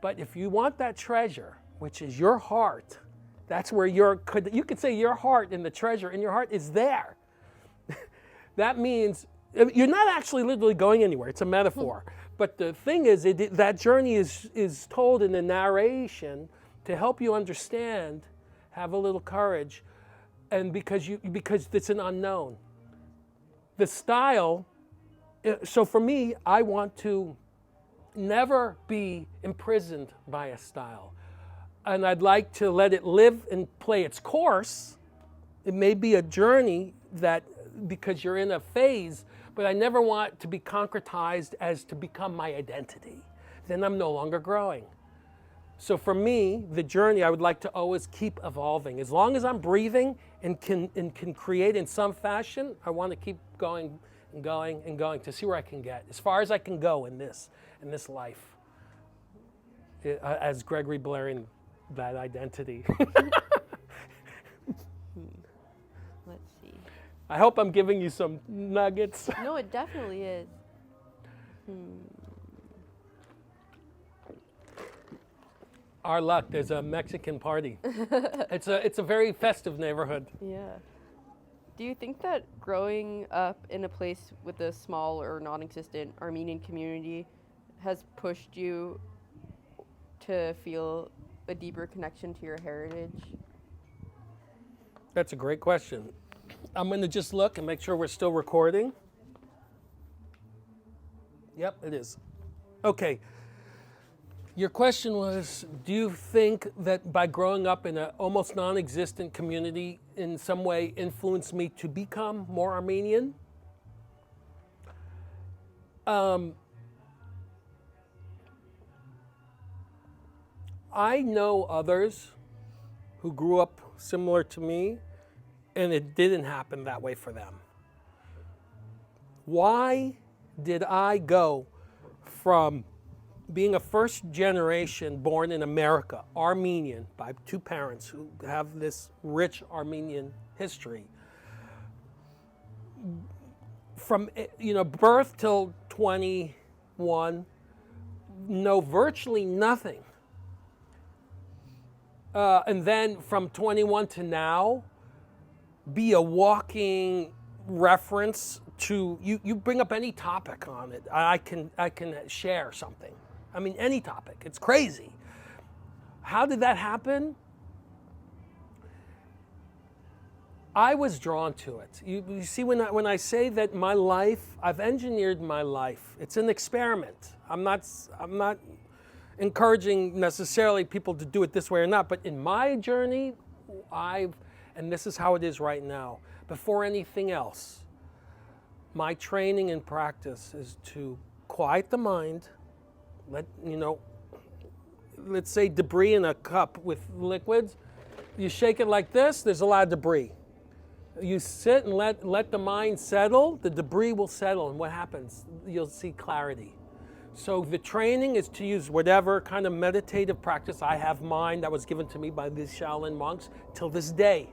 But if you want that treasure, which is your heart, that's where you could say your heart and the treasure in your heart is there. That means you're not actually literally going anywhere. It's a metaphor. But the thing is, that journey is told in the narration to help you understand, have a little courage, and because it's an unknown. The style, so for me, I want to never be imprisoned by a style. And I'd like to let it live and play its course. It may be a journey because you're in a phase, but I never want to be concretized as to become my identity. Then I'm no longer growing. So for me, the journey, I would like to always keep evolving. As long as I'm breathing and can create in some fashion, I want to keep going and going and going to see where I can get, as far as I can go in this life. As Gregory Beylerian, that identity. Let's see. I hope I'm giving you some nuggets. No, it definitely is. Our luck, there's a Mexican party. It's a very festive neighborhood. Yeah. Do you think that growing up in a place with a small or non-existent Armenian community has pushed you to feel a deeper connection to your heritage? That's a great question. I'm going to just look and make sure we're still recording. Yep, it is. Okay. Your question was, do you think that by growing up in an almost non-existent community in some way influenced me to become more Armenian? I know others who grew up similar to me, and it didn't happen that way for them. Why did I go from being a first generation born in America, Armenian, by two parents who have this rich Armenian history, from birth till 21, know virtually nothing. And then from 21 to now, be a walking reference to, you bring up any topic on it, I can share something. I mean, any topic. It's crazy. How did that happen? I was drawn to it. You see, when I say that my life, I've engineered my life. It's an experiment. I'm not encouraging necessarily people to do it this way or not, but in my journey, and this is how it is right now, before anything else, my training and practice is to quiet the mind. Let's say debris in a cup with liquids. You shake it like this, there's a lot of debris. You sit and let the mind settle, the debris will settle, and what happens? You'll see clarity. So the training is to use whatever kind of meditative practice I have mine that was given to me by these Shaolin monks till this day.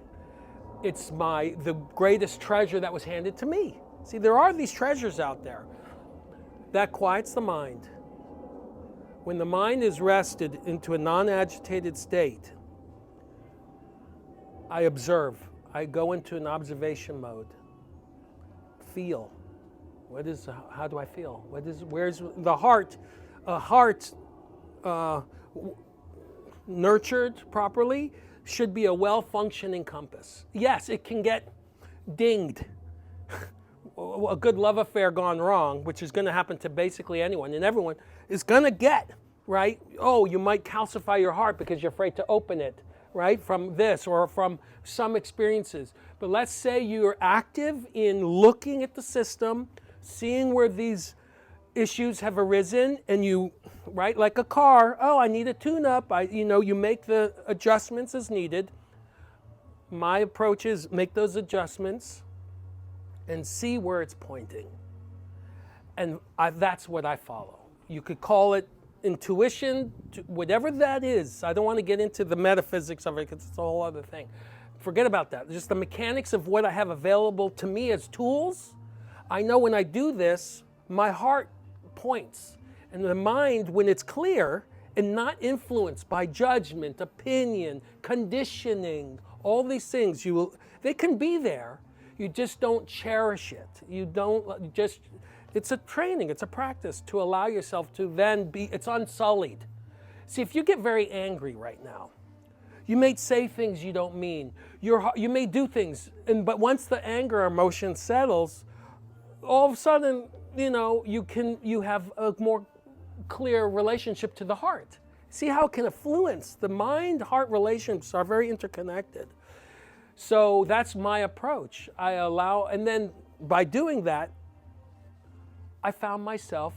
It's the greatest treasure that was handed to me. See, there are these treasures out there. That quiets the mind. When the mind is rested into a non-agitated state, I observe. I go into an observation mode. Feel. How do I feel? Where's the heart? A heart nurtured properly should be a well-functioning compass. Yes, it can get dinged. A good love affair gone wrong, which is going to happen to basically anyone and everyone, is going to get, right? Oh, you might calcify your heart because you're afraid to open it, right? From this or from some experiences. But let's say you're active in looking at the system, seeing where these issues have arisen, and you, right, like a car, oh, I need a tune-up, you make the adjustments as needed. My approach is make those adjustments and see where it's pointing. And that's what I follow. You could call it intuition, whatever that is. I don't want to get into the metaphysics of it because it's a whole other thing. Forget about that. Just the mechanics of what I have available to me as tools. I know when I do this, my heart points. And the mind, when it's clear and not influenced by judgment, opinion, conditioning, all these things, they can be there. You just don't cherish it. It's a training, it's a practice to allow yourself to then it's unsullied. See, if you get very angry right now, you may say things you don't mean. You may do things, but once the anger emotion settles, all of a sudden, you have a more clear relationship to the heart. See how it can influence. The mind-heart relationships are very interconnected. So that's my approach. And then by doing that, I found myself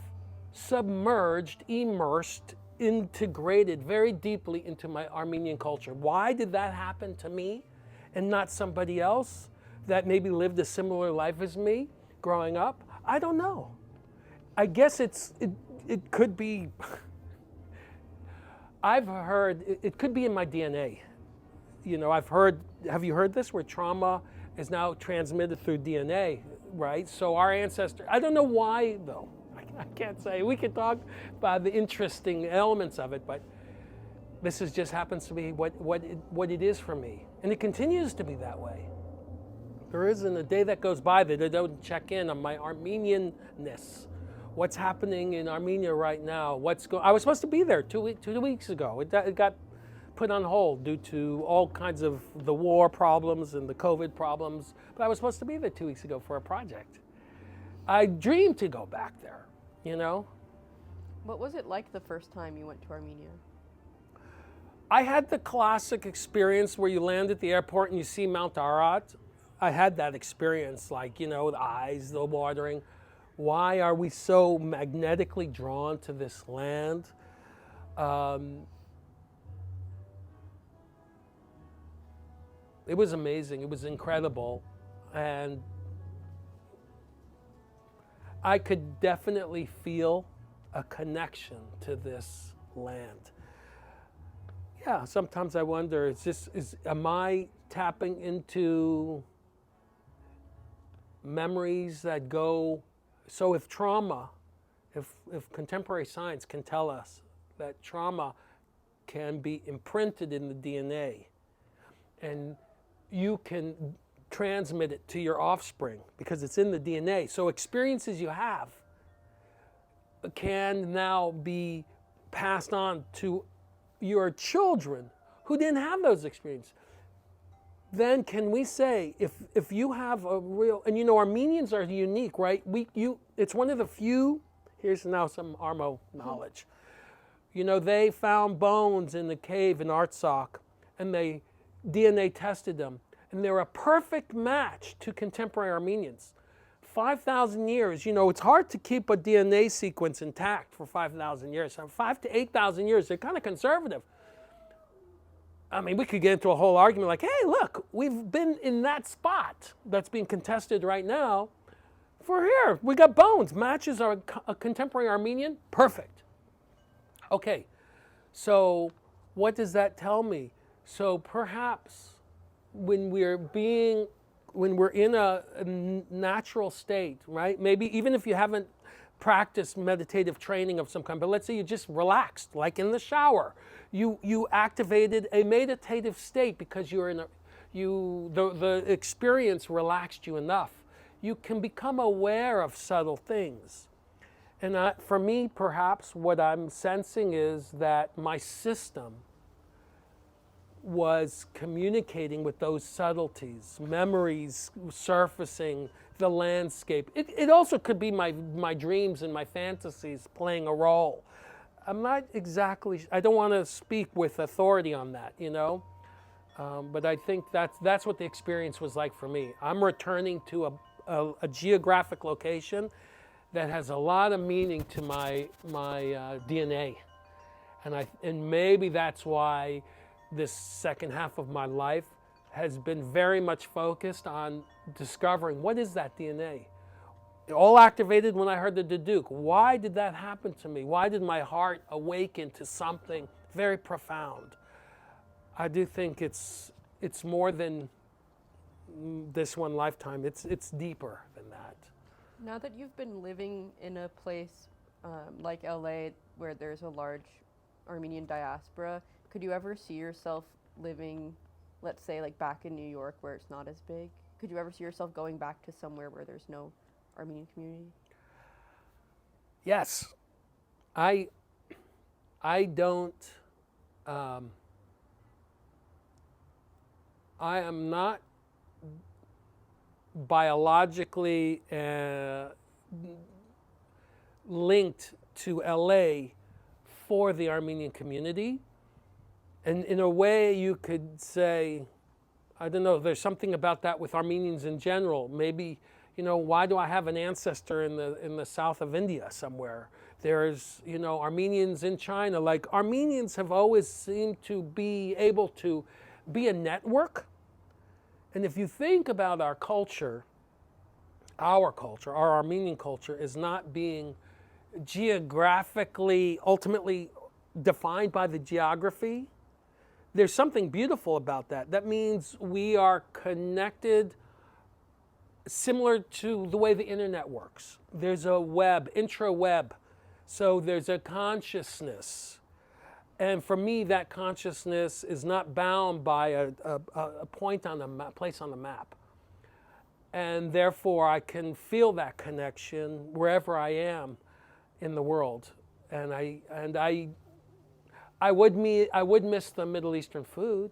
submerged, immersed, integrated very deeply into my Armenian culture. Why did that happen to me and not somebody else that maybe lived a similar life as me growing up? I don't know. I guess it could be, I've heard, it could be in my DNA. Have you heard this, where trauma is now transmitted through DNA, right? So our ancestors, I don't know why though, I can't say. We could talk about the interesting elements of it, but this just happens to be what it is for me. And it continues to be that way. There isn't a day that goes by that I don't check in on my Armenianness. What's happening in Armenia right now? I was supposed to be there 2 weeks ago. It got put on hold due to all kinds of the war problems and the COVID problems. But I was supposed to be there 2 weeks ago for a project. I dreamed to go back there, What was it like the first time you went to Armenia? I had the classic experience where you land at the airport and you see Mount Ararat. I had that experience, the eyes, the watering. Why are we so magnetically drawn to this land? It was amazing. It was incredible. And I could definitely feel a connection to this land. Yeah, sometimes I wonder, am I tapping into memories that go, so if trauma, if contemporary science can tell us that trauma can be imprinted in the DNA, and you can transmit it to your offspring because it's in the DNA. So experiences you have can now be passed on to your children who didn't have those experiences. Then can we say, if you have a real, and Armenians are unique, right? It's one of the few, here's now some Armo knowledge. They found bones in the cave in Artsakh, and they DNA tested them, and they're a perfect match to contemporary Armenians. 5,000 years, it's hard to keep a DNA sequence intact for 5,000 years. So 5,000 to 8,000 years, they're kind of conservative. I mean, we could get into a whole argument like, hey, look, we've been in that spot that's being contested right now for here. We got bones. Matches are a contemporary Armenian. Perfect. Okay, so what does that tell me? So perhaps when we're in a natural state, right? Maybe even if you haven't practiced meditative training of some kind, but let's say you just relaxed, like in the shower. You activated a meditative state because the experience relaxed you enough. You can become aware of subtle things. And for me, perhaps what I'm sensing is that my system was communicating with those subtleties, memories surfacing, the landscape. It also could be my dreams and my fantasies playing a role. I'm not exactly, I don't want to speak with authority on that, but I think that's what the experience was like for me. I'm returning to a geographic location that has a lot of meaning to my DNA, and maybe that's why this second half of my life has been very much focused on discovering what is that DNA. It all activated when I heard the Duduk. Why did that happen to me? Why did my heart awaken to something very profound? I do think it's more than this one lifetime. It's deeper than that. Now that you've been living in a place like LA where there's a large Armenian diaspora, could you ever see yourself living, let's say, like back in New York where it's not as big? Could you ever see yourself going back to somewhere where there's no Armenian community? Yes. I don't, I am not biologically linked to LA for the Armenian community. And in a way you could say, I don't know, there's something about that with Armenians in general. Maybe, why do I have an ancestor in the south of India somewhere? There's, Armenians in China. Like, Armenians have always seemed to be able to be a network. And if you think about our culture, our Armenian culture is not being geographically, ultimately defined by the geography. There's something beautiful about that. That means we are connected similar to the way the internet works. There's a web, intraweb. So there's a consciousness. And for me, that consciousness is not bound by a point on the place on the map. And therefore, I can feel that connection wherever I am in the world. And I would miss the Middle Eastern food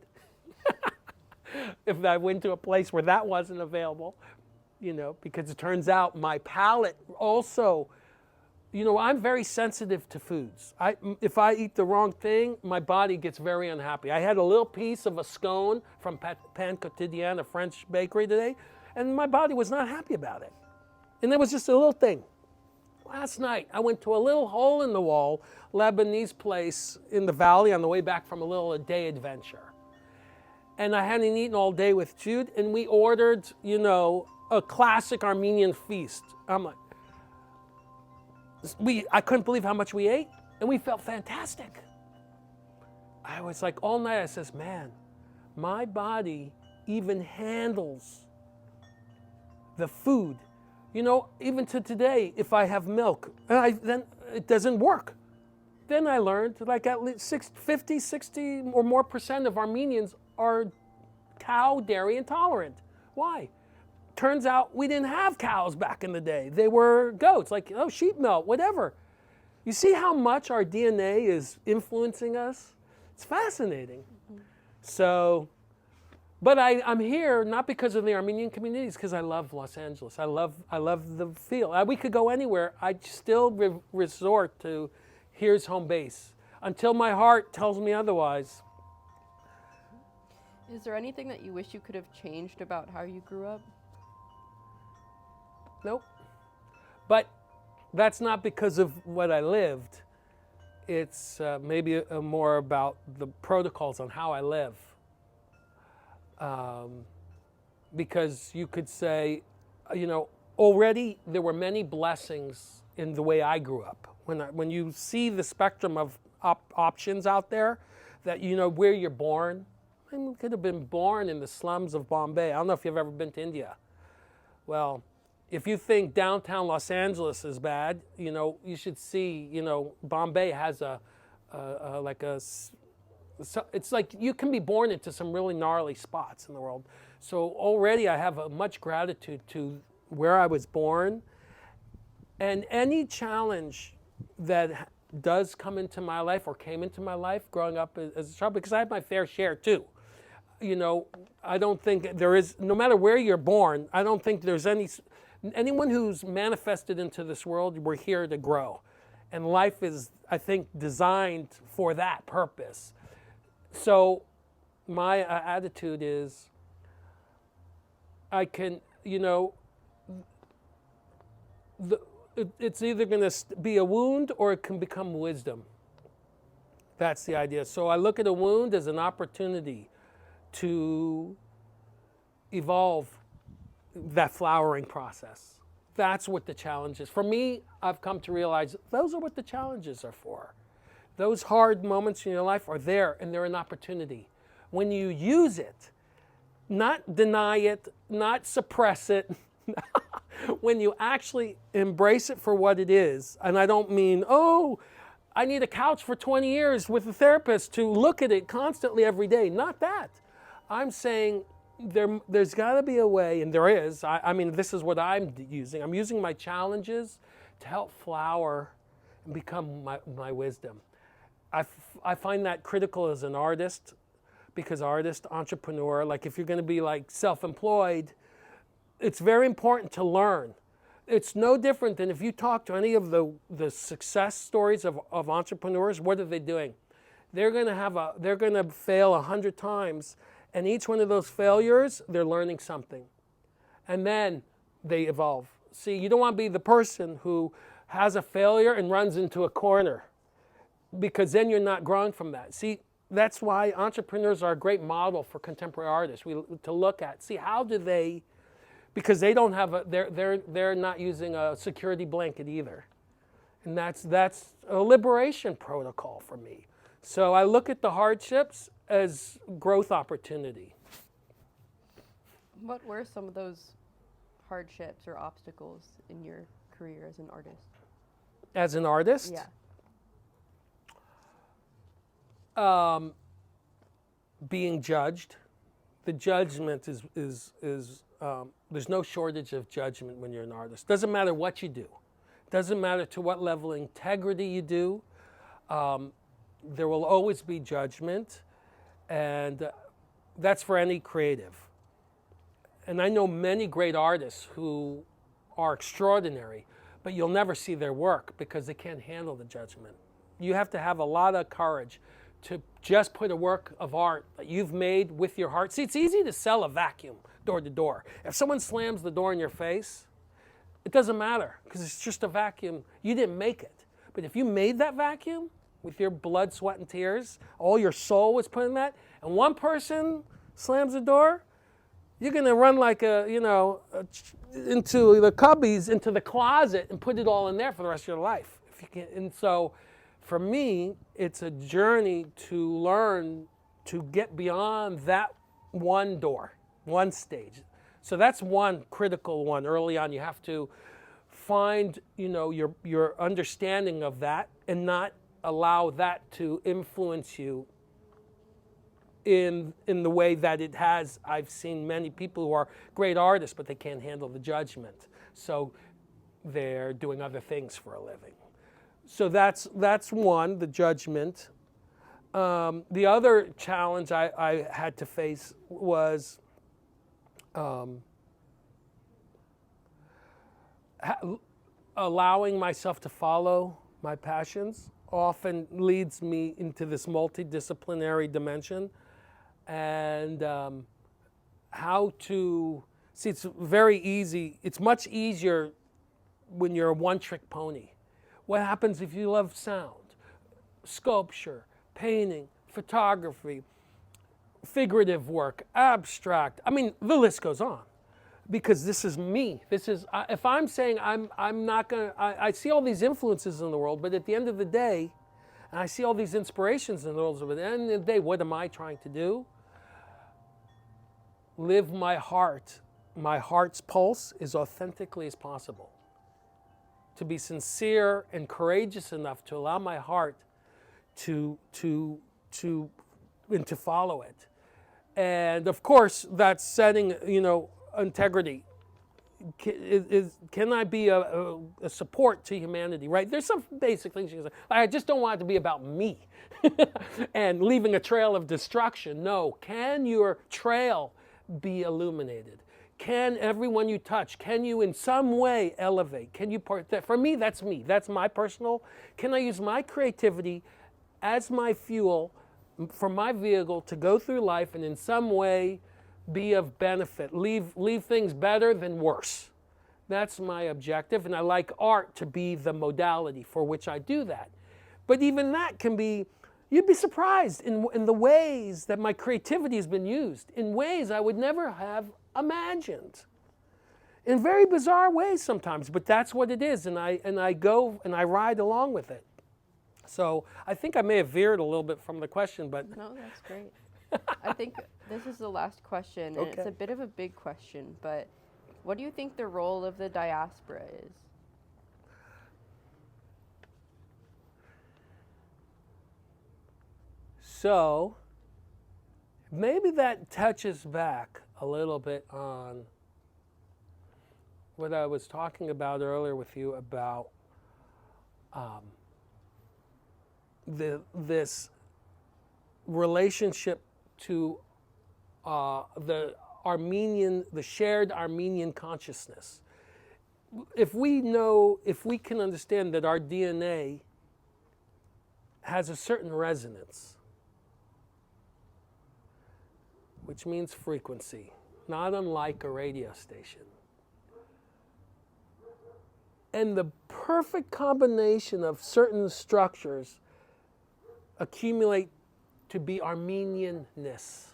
if I went to a place where that wasn't available, because it turns out my palate also, I'm very sensitive to foods. If I eat the wrong thing, my body gets very unhappy. I had a little piece of a scone from Pain Quotidien, a French bakery today, and my body was not happy about it. And it was just a little thing. Last night, I went to a little hole-in-the-wall Lebanese place in the valley on the way back from a day adventure. And I hadn't eaten all day with Jude, and we ordered, a classic Armenian feast. I'm like, I couldn't believe how much we ate, and we felt fantastic. I was like, all night, I says, man, my body even handles the food. Even to today, if I have milk, then it doesn't work. Then I learned like at least 50, 60 or more % of Armenians are cow dairy intolerant. Why? Turns out we didn't have cows back in the day. They were goats, like sheep milk, whatever. You see how much our DNA is influencing us? It's fascinating. Mm-hmm. So, but I'm here not because of the Armenian communities, because I love Los Angeles. I love the feel. We could go anywhere. I still resort to here's home base until my heart tells me otherwise. Is there anything that you wish you could have changed about how you grew up? Nope. But that's not because of what I lived. It's maybe more about the protocols on how I live. Because you could say, already there were many blessings in the way I grew up. When you see the spectrum of options out there, that where you're born. I mean, we could have been born in the slums of Bombay. I don't know if you've ever been to India. Well, if you think downtown Los Angeles is bad, you should see, Bombay has it's like you can be born into some really gnarly spots in the world. So already I have much gratitude to where I was born. And any challenge that does come into my life or came into my life growing up as a child, because I had my fair share too. I don't think there is, no matter where you're born, I don't think there's anyone who's manifested into this world, we're here to grow. And life is, I think, designed for that purpose. So my attitude is, I can, it's either going to be a wound or it can become wisdom. That's the idea. So I look at a wound as an opportunity to evolve that flowering process. That's what the challenge is. For me, I've come to realize those are what the challenges are for. Those hard moments in your life are there, and they're an opportunity. When you use it, not deny it, not suppress it, when you actually embrace it for what it is, and I don't mean, oh, I need a couch for 20 years with a therapist to look at it constantly every day. Not that. I'm saying there's got to be a way, and there is. I mean, this is what I'm using. I'm using my challenges to help flower and become my wisdom. I find that critical as an artist, because artist, entrepreneur, like if you're going to be like self-employed, it's very important to learn. It's no different than if you talk to any of the success stories of entrepreneurs. What are they doing? They're going to fail 100 times, and each one of those failures, they're learning something, and then they evolve. See, you don't want to be the person who has a failure and runs into a corner, because then you're not growing from that. See, that's why entrepreneurs are a great model for contemporary artists. To look at, see, how do they? Because they don't have they're not using a security blanket either, and that's a liberation protocol for me. So I look at the hardships as growth opportunity. What were some of those hardships or obstacles in your career as an artist? As an artist? Yeah. Being judged. The judgment is there's no shortage of judgment when you're an artist. Doesn't matter what you do. Doesn't matter to what level of integrity you do. There will always be judgment, and that's for any creative. And I know many great artists who are extraordinary, but you'll never see their work because they can't handle the judgment. You have to have a lot of courage to just put a work of art that you've made with your heart. See, it's easy to sell a vacuum door to door. If someone slams the door in your face, it doesn't matter because it's just a vacuum. You didn't make it. But if you made that vacuum with your blood, sweat, and tears, all your soul was put in that, and one person slams the door, you're going to run like into the cubbies, into the closet, and put it all in there for the rest of your life. If you can. And so for me, it's a journey to learn to get beyond that one door, one stage. So that's one critical one. Early on, you have to find, your understanding of that and not allow that to influence you in the way that it has. I've seen many people who are great artists, but they can't handle the judgment. So they're doing other things for a living. So that's one, the judgment. The other challenge I had to face was allowing myself to follow my passions often leads me into this multidisciplinary dimension, and how to see. It's very easy. It's much easier when you're a one-trick pony. What happens if you love sound, sculpture, painting, photography, figurative work, abstract? I mean, the list goes on. Because this is me. This is, if I'm saying I'm not going to, I see all these influences in the world, but at the end of the day, and I see all these inspirations in the world, but at the end of the day, what am I trying to do? Live my heart. My heart's pulse as authentically as possible. To be sincere and courageous enough to allow my heart to follow it. And of course, that's setting, integrity. Can I be a support to humanity, right? There's some basic things you can say. I just don't want it to be about me and leaving a trail of destruction. No. Can your trail be illuminated? Can everyone you touch, can you in some way elevate? Can you part that? For me, that's me. That's my personal. Can I use my creativity as my fuel for my vehicle to go through life and in some way be of benefit, leave things better than worse? That's my objective, and I like art to be the modality for which I do that. But even that can be, you'd be surprised in the ways that my creativity has been used, in ways I would never have imagined. In very bizarre ways sometimes, but that's what it is, and I go and I ride along with it. So I think I may have veered a little bit from the question, but... No, that's great. I think this is the last question, and it's a bit of a big question, but what do you think the role of the diaspora is? So maybe that touches back a little bit on what I was talking about earlier with you about this relationship to the shared Armenian consciousness. If we can understand that our DNA has a certain resonance, which means frequency, not unlike a radio station. And the perfect combination of certain structures accumulate to be Armenianness.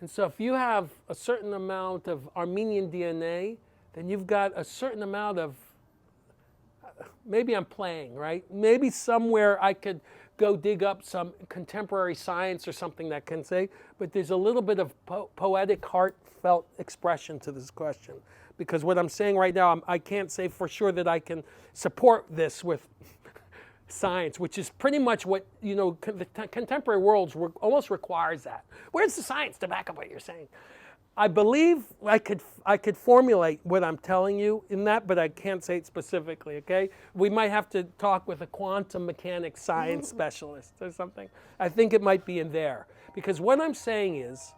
And so if you have a certain amount of Armenian DNA, then you've got a certain amount of, maybe I'm playing, right? Maybe somewhere I could go dig up some contemporary science or something that can say, but there's a little bit of poetic, heartfelt expression to this question. Because what I'm saying right now, I can't say for sure that I can support this with science, which is pretty much what, the contemporary world almost requires that. Where's the science to back up what you're saying? I believe I could formulate what I'm telling you in that, but I can't say it specifically, okay? We might have to talk with a quantum mechanics science specialist or something. I think it might be in there. Because what I'm saying is,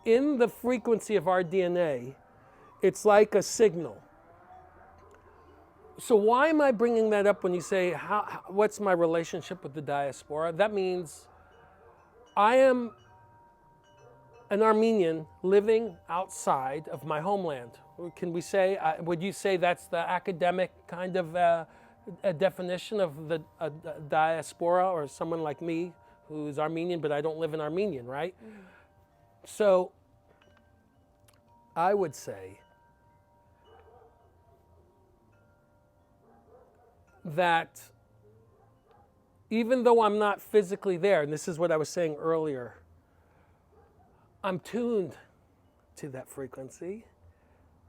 in the frequency of our DNA, it's like a signal. So why am I bringing that up when you say, what's my relationship with the diaspora? That means I am an Armenian living outside of my homeland. Can we say, would you say that's the academic kind of a definition of the diaspora, or someone like me who's Armenian, but I don't live in Armenian, right? Mm-hmm. So I would say that even though I'm not physically there, and this is what I was saying earlier, I'm tuned to that frequency.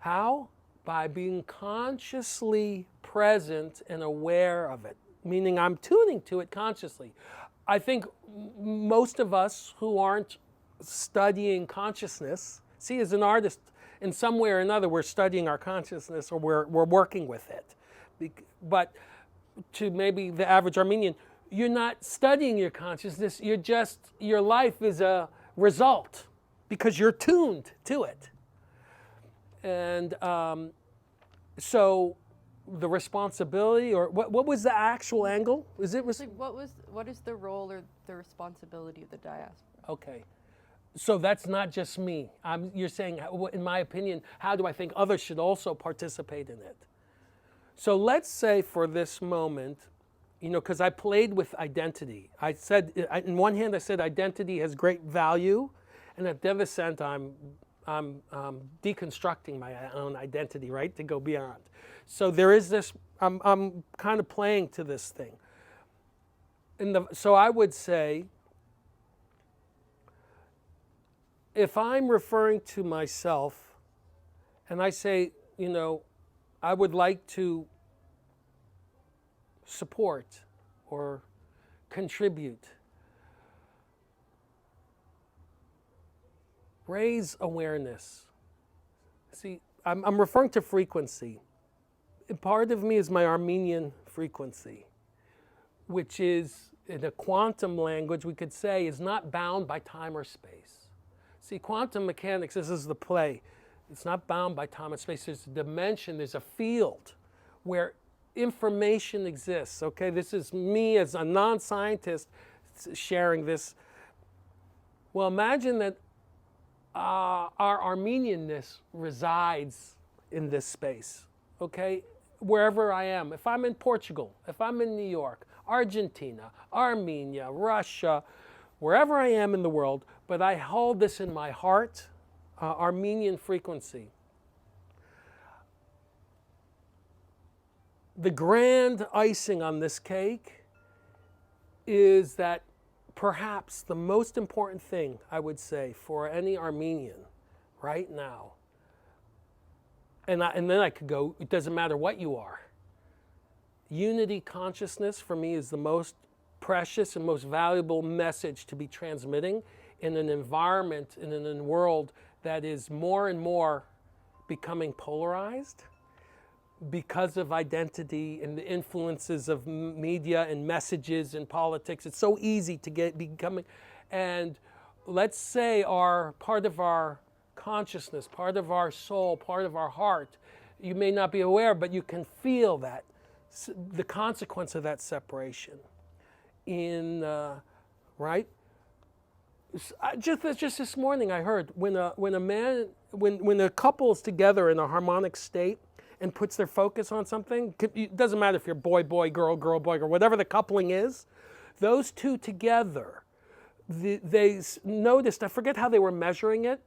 How? By being consciously present and aware of it, meaning I'm tuning to it consciously. I think most of us who aren't studying consciousness, see, as an artist, in some way or another, we're studying our consciousness, or we're working with it. But to maybe the average Armenian, you're not studying your consciousness, your life is a result because you're tuned to it. And so the responsibility, or what was the actual angle? What is the role or the responsibility of the diaspora? Okay. So that's not just me. You're saying, in my opinion, how do I think others should also participate in it? So let's say for this moment, because I played with identity. I said, in one hand, I said identity has great value, and at the other sense, I'm deconstructing my own identity, right, to go beyond. So there is this. I'm kind of playing to this thing. So I would say, if I'm referring to myself, and I say, I would like to support or contribute, raise awareness. See, I'm referring to frequency. Part of me is my Armenian frequency, which is, in a quantum language, we could say, is not bound by time or space. See, quantum mechanics, this is the play. It's not bound by time and space. There's a dimension, there's a field where information exists, okay? This is me as a non-scientist sharing this. Well, imagine that our Armenianness resides in this space. okay, wherever I am. If I'm in Portugal, if I'm in New York, Argentina, Armenia, Russia, wherever I am in the world, but I hold this in my heart, Armenian frequency. The grand icing on this cake is that perhaps the most important thing, I would say, for any Armenian right now, and then I could go, it doesn't matter what you are. Unity consciousness for me is the most precious and most valuable message to be transmitting in an environment, in a world that is more and more becoming polarized because of identity and the influences of media and messages and politics. It's so easy to becoming, and let's say part of our consciousness, part of our soul, part of our heart, you may not be aware, but you can feel that, the consequence of that separation. Right? Just this morning I heard when a couple is together in a harmonic state and puts their focus on something, it doesn't matter if you're boy, girl, boy, or whatever the coupling is, those two together, they noticed, I forget how they were measuring it,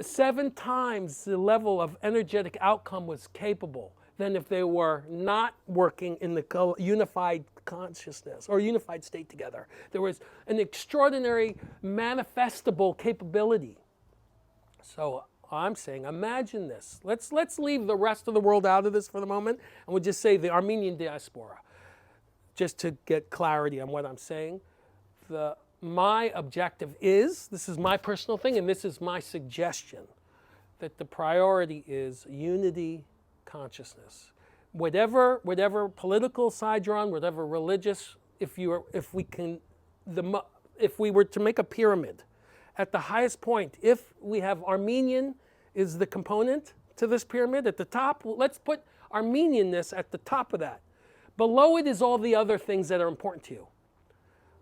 7 times the level of energetic outcome was capable than if they were not working in the unified consciousness or unified state together. There was an extraordinary manifestable capability. So I'm saying, imagine this. Let's leave the rest of the world out of this for the moment, and we'll just say the Armenian diaspora, just to get clarity on what I'm saying. My objective is, this is my personal thing, and this is my suggestion, that the priority is unity consciousness. Whatever political side you're on, whatever religious, if we were to make a pyramid, at the highest point, if we have Armenian is the component to this pyramid, at the top, let's put Armenianness at the top of that. Below it is all the other things that are important to you.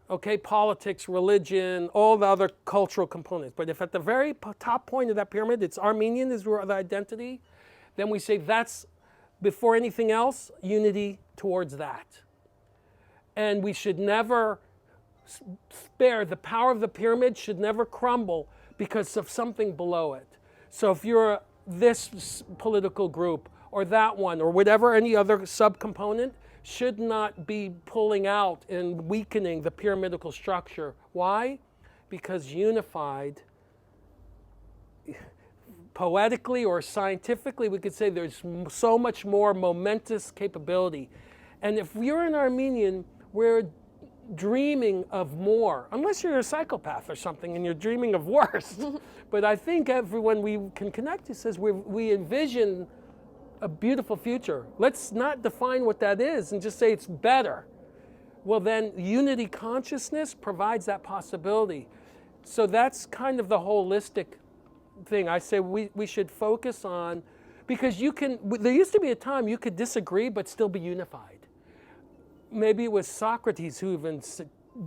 Okay, politics, religion, all the other cultural components. But if at the very top point of that pyramid, it's Armenian is the identity, then we say that's, before anything else, unity towards that. And we should never spare, the power of the pyramid should never crumble because of something below it. So if you're this political group or that one or whatever, any other subcomponent, should not be pulling out and weakening the pyramidal structure. Why? Because unified, poetically or scientifically, we could say there's so much more momentous capability. And if you're an Armenian, we're dreaming of more, unless you're a psychopath or something and you're dreaming of worse. But I think everyone we can connect to says we envision a beautiful future. Let's not define what that is and just say it's better. Well, then unity consciousness provides that possibility. So that's kind of the holistic thing. I say we should focus on, because there used to be a time you could disagree but still be unified. Maybe it was Socrates who even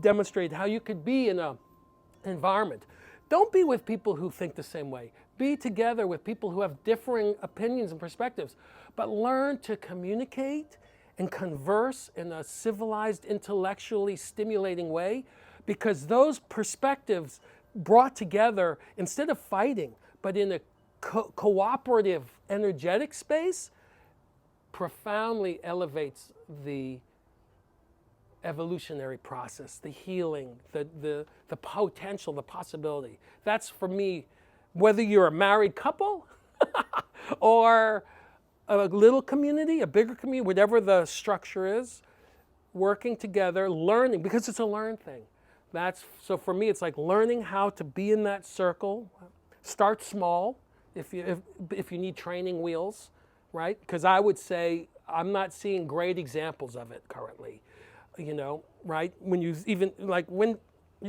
demonstrated how you could be in an environment. Don't be with people who think the same way. Be together with people who have differing opinions and perspectives, but learn to communicate and converse in a civilized, intellectually stimulating way, because those perspectives brought together, instead of fighting, but in a cooperative, energetic space, profoundly elevates the evolutionary process, the healing, the potential, the possibility. That's, for me, whether you're a married couple or a little community, a bigger community, whatever the structure is, working together, learning, because it's a learn thing. So for me, it's like learning how to be in that circle. Start small if you need training wheels, right? Because I would say I'm not seeing great examples of it currently, right? When you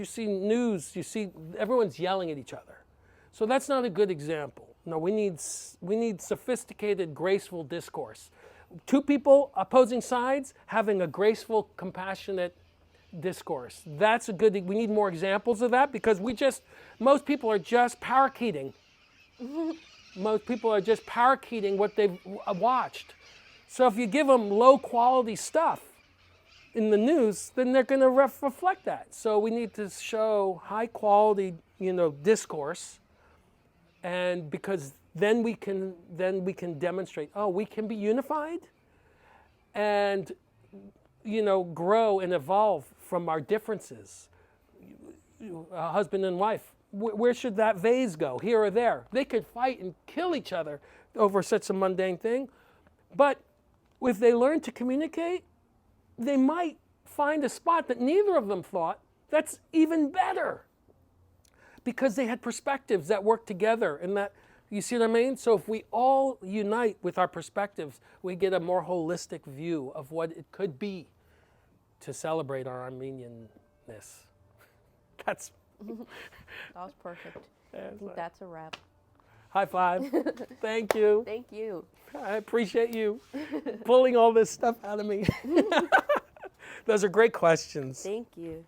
see news, you see everyone's yelling at each other. So that's not a good example. No, we need sophisticated, graceful discourse. Two people, opposing sides, having a graceful, compassionate discourse. That's we need more examples of that, because most people are just parakeeting. Most people are just parakeeting what they've watched. So if you give them low quality stuff in the news, then they're going to reflect that. So we need to show high quality, discourse, and because then we can demonstrate, oh, we can be unified, and grow and evolve from our differences. A husband and wife, where should that vase go? Here or there? They could fight and kill each other over such a mundane thing, but if they learn to communicate, they might find a spot that neither of them thought that's even better, because they had perspectives that work together, and that, you see what I mean? So if we all unite with our perspectives, we get a more holistic view of what it could be to celebrate our Armenianness. That was perfect. I think that's a wrap. High five. Thank you. Thank you. I appreciate you pulling all this stuff out of me. Those are great questions. Thank you.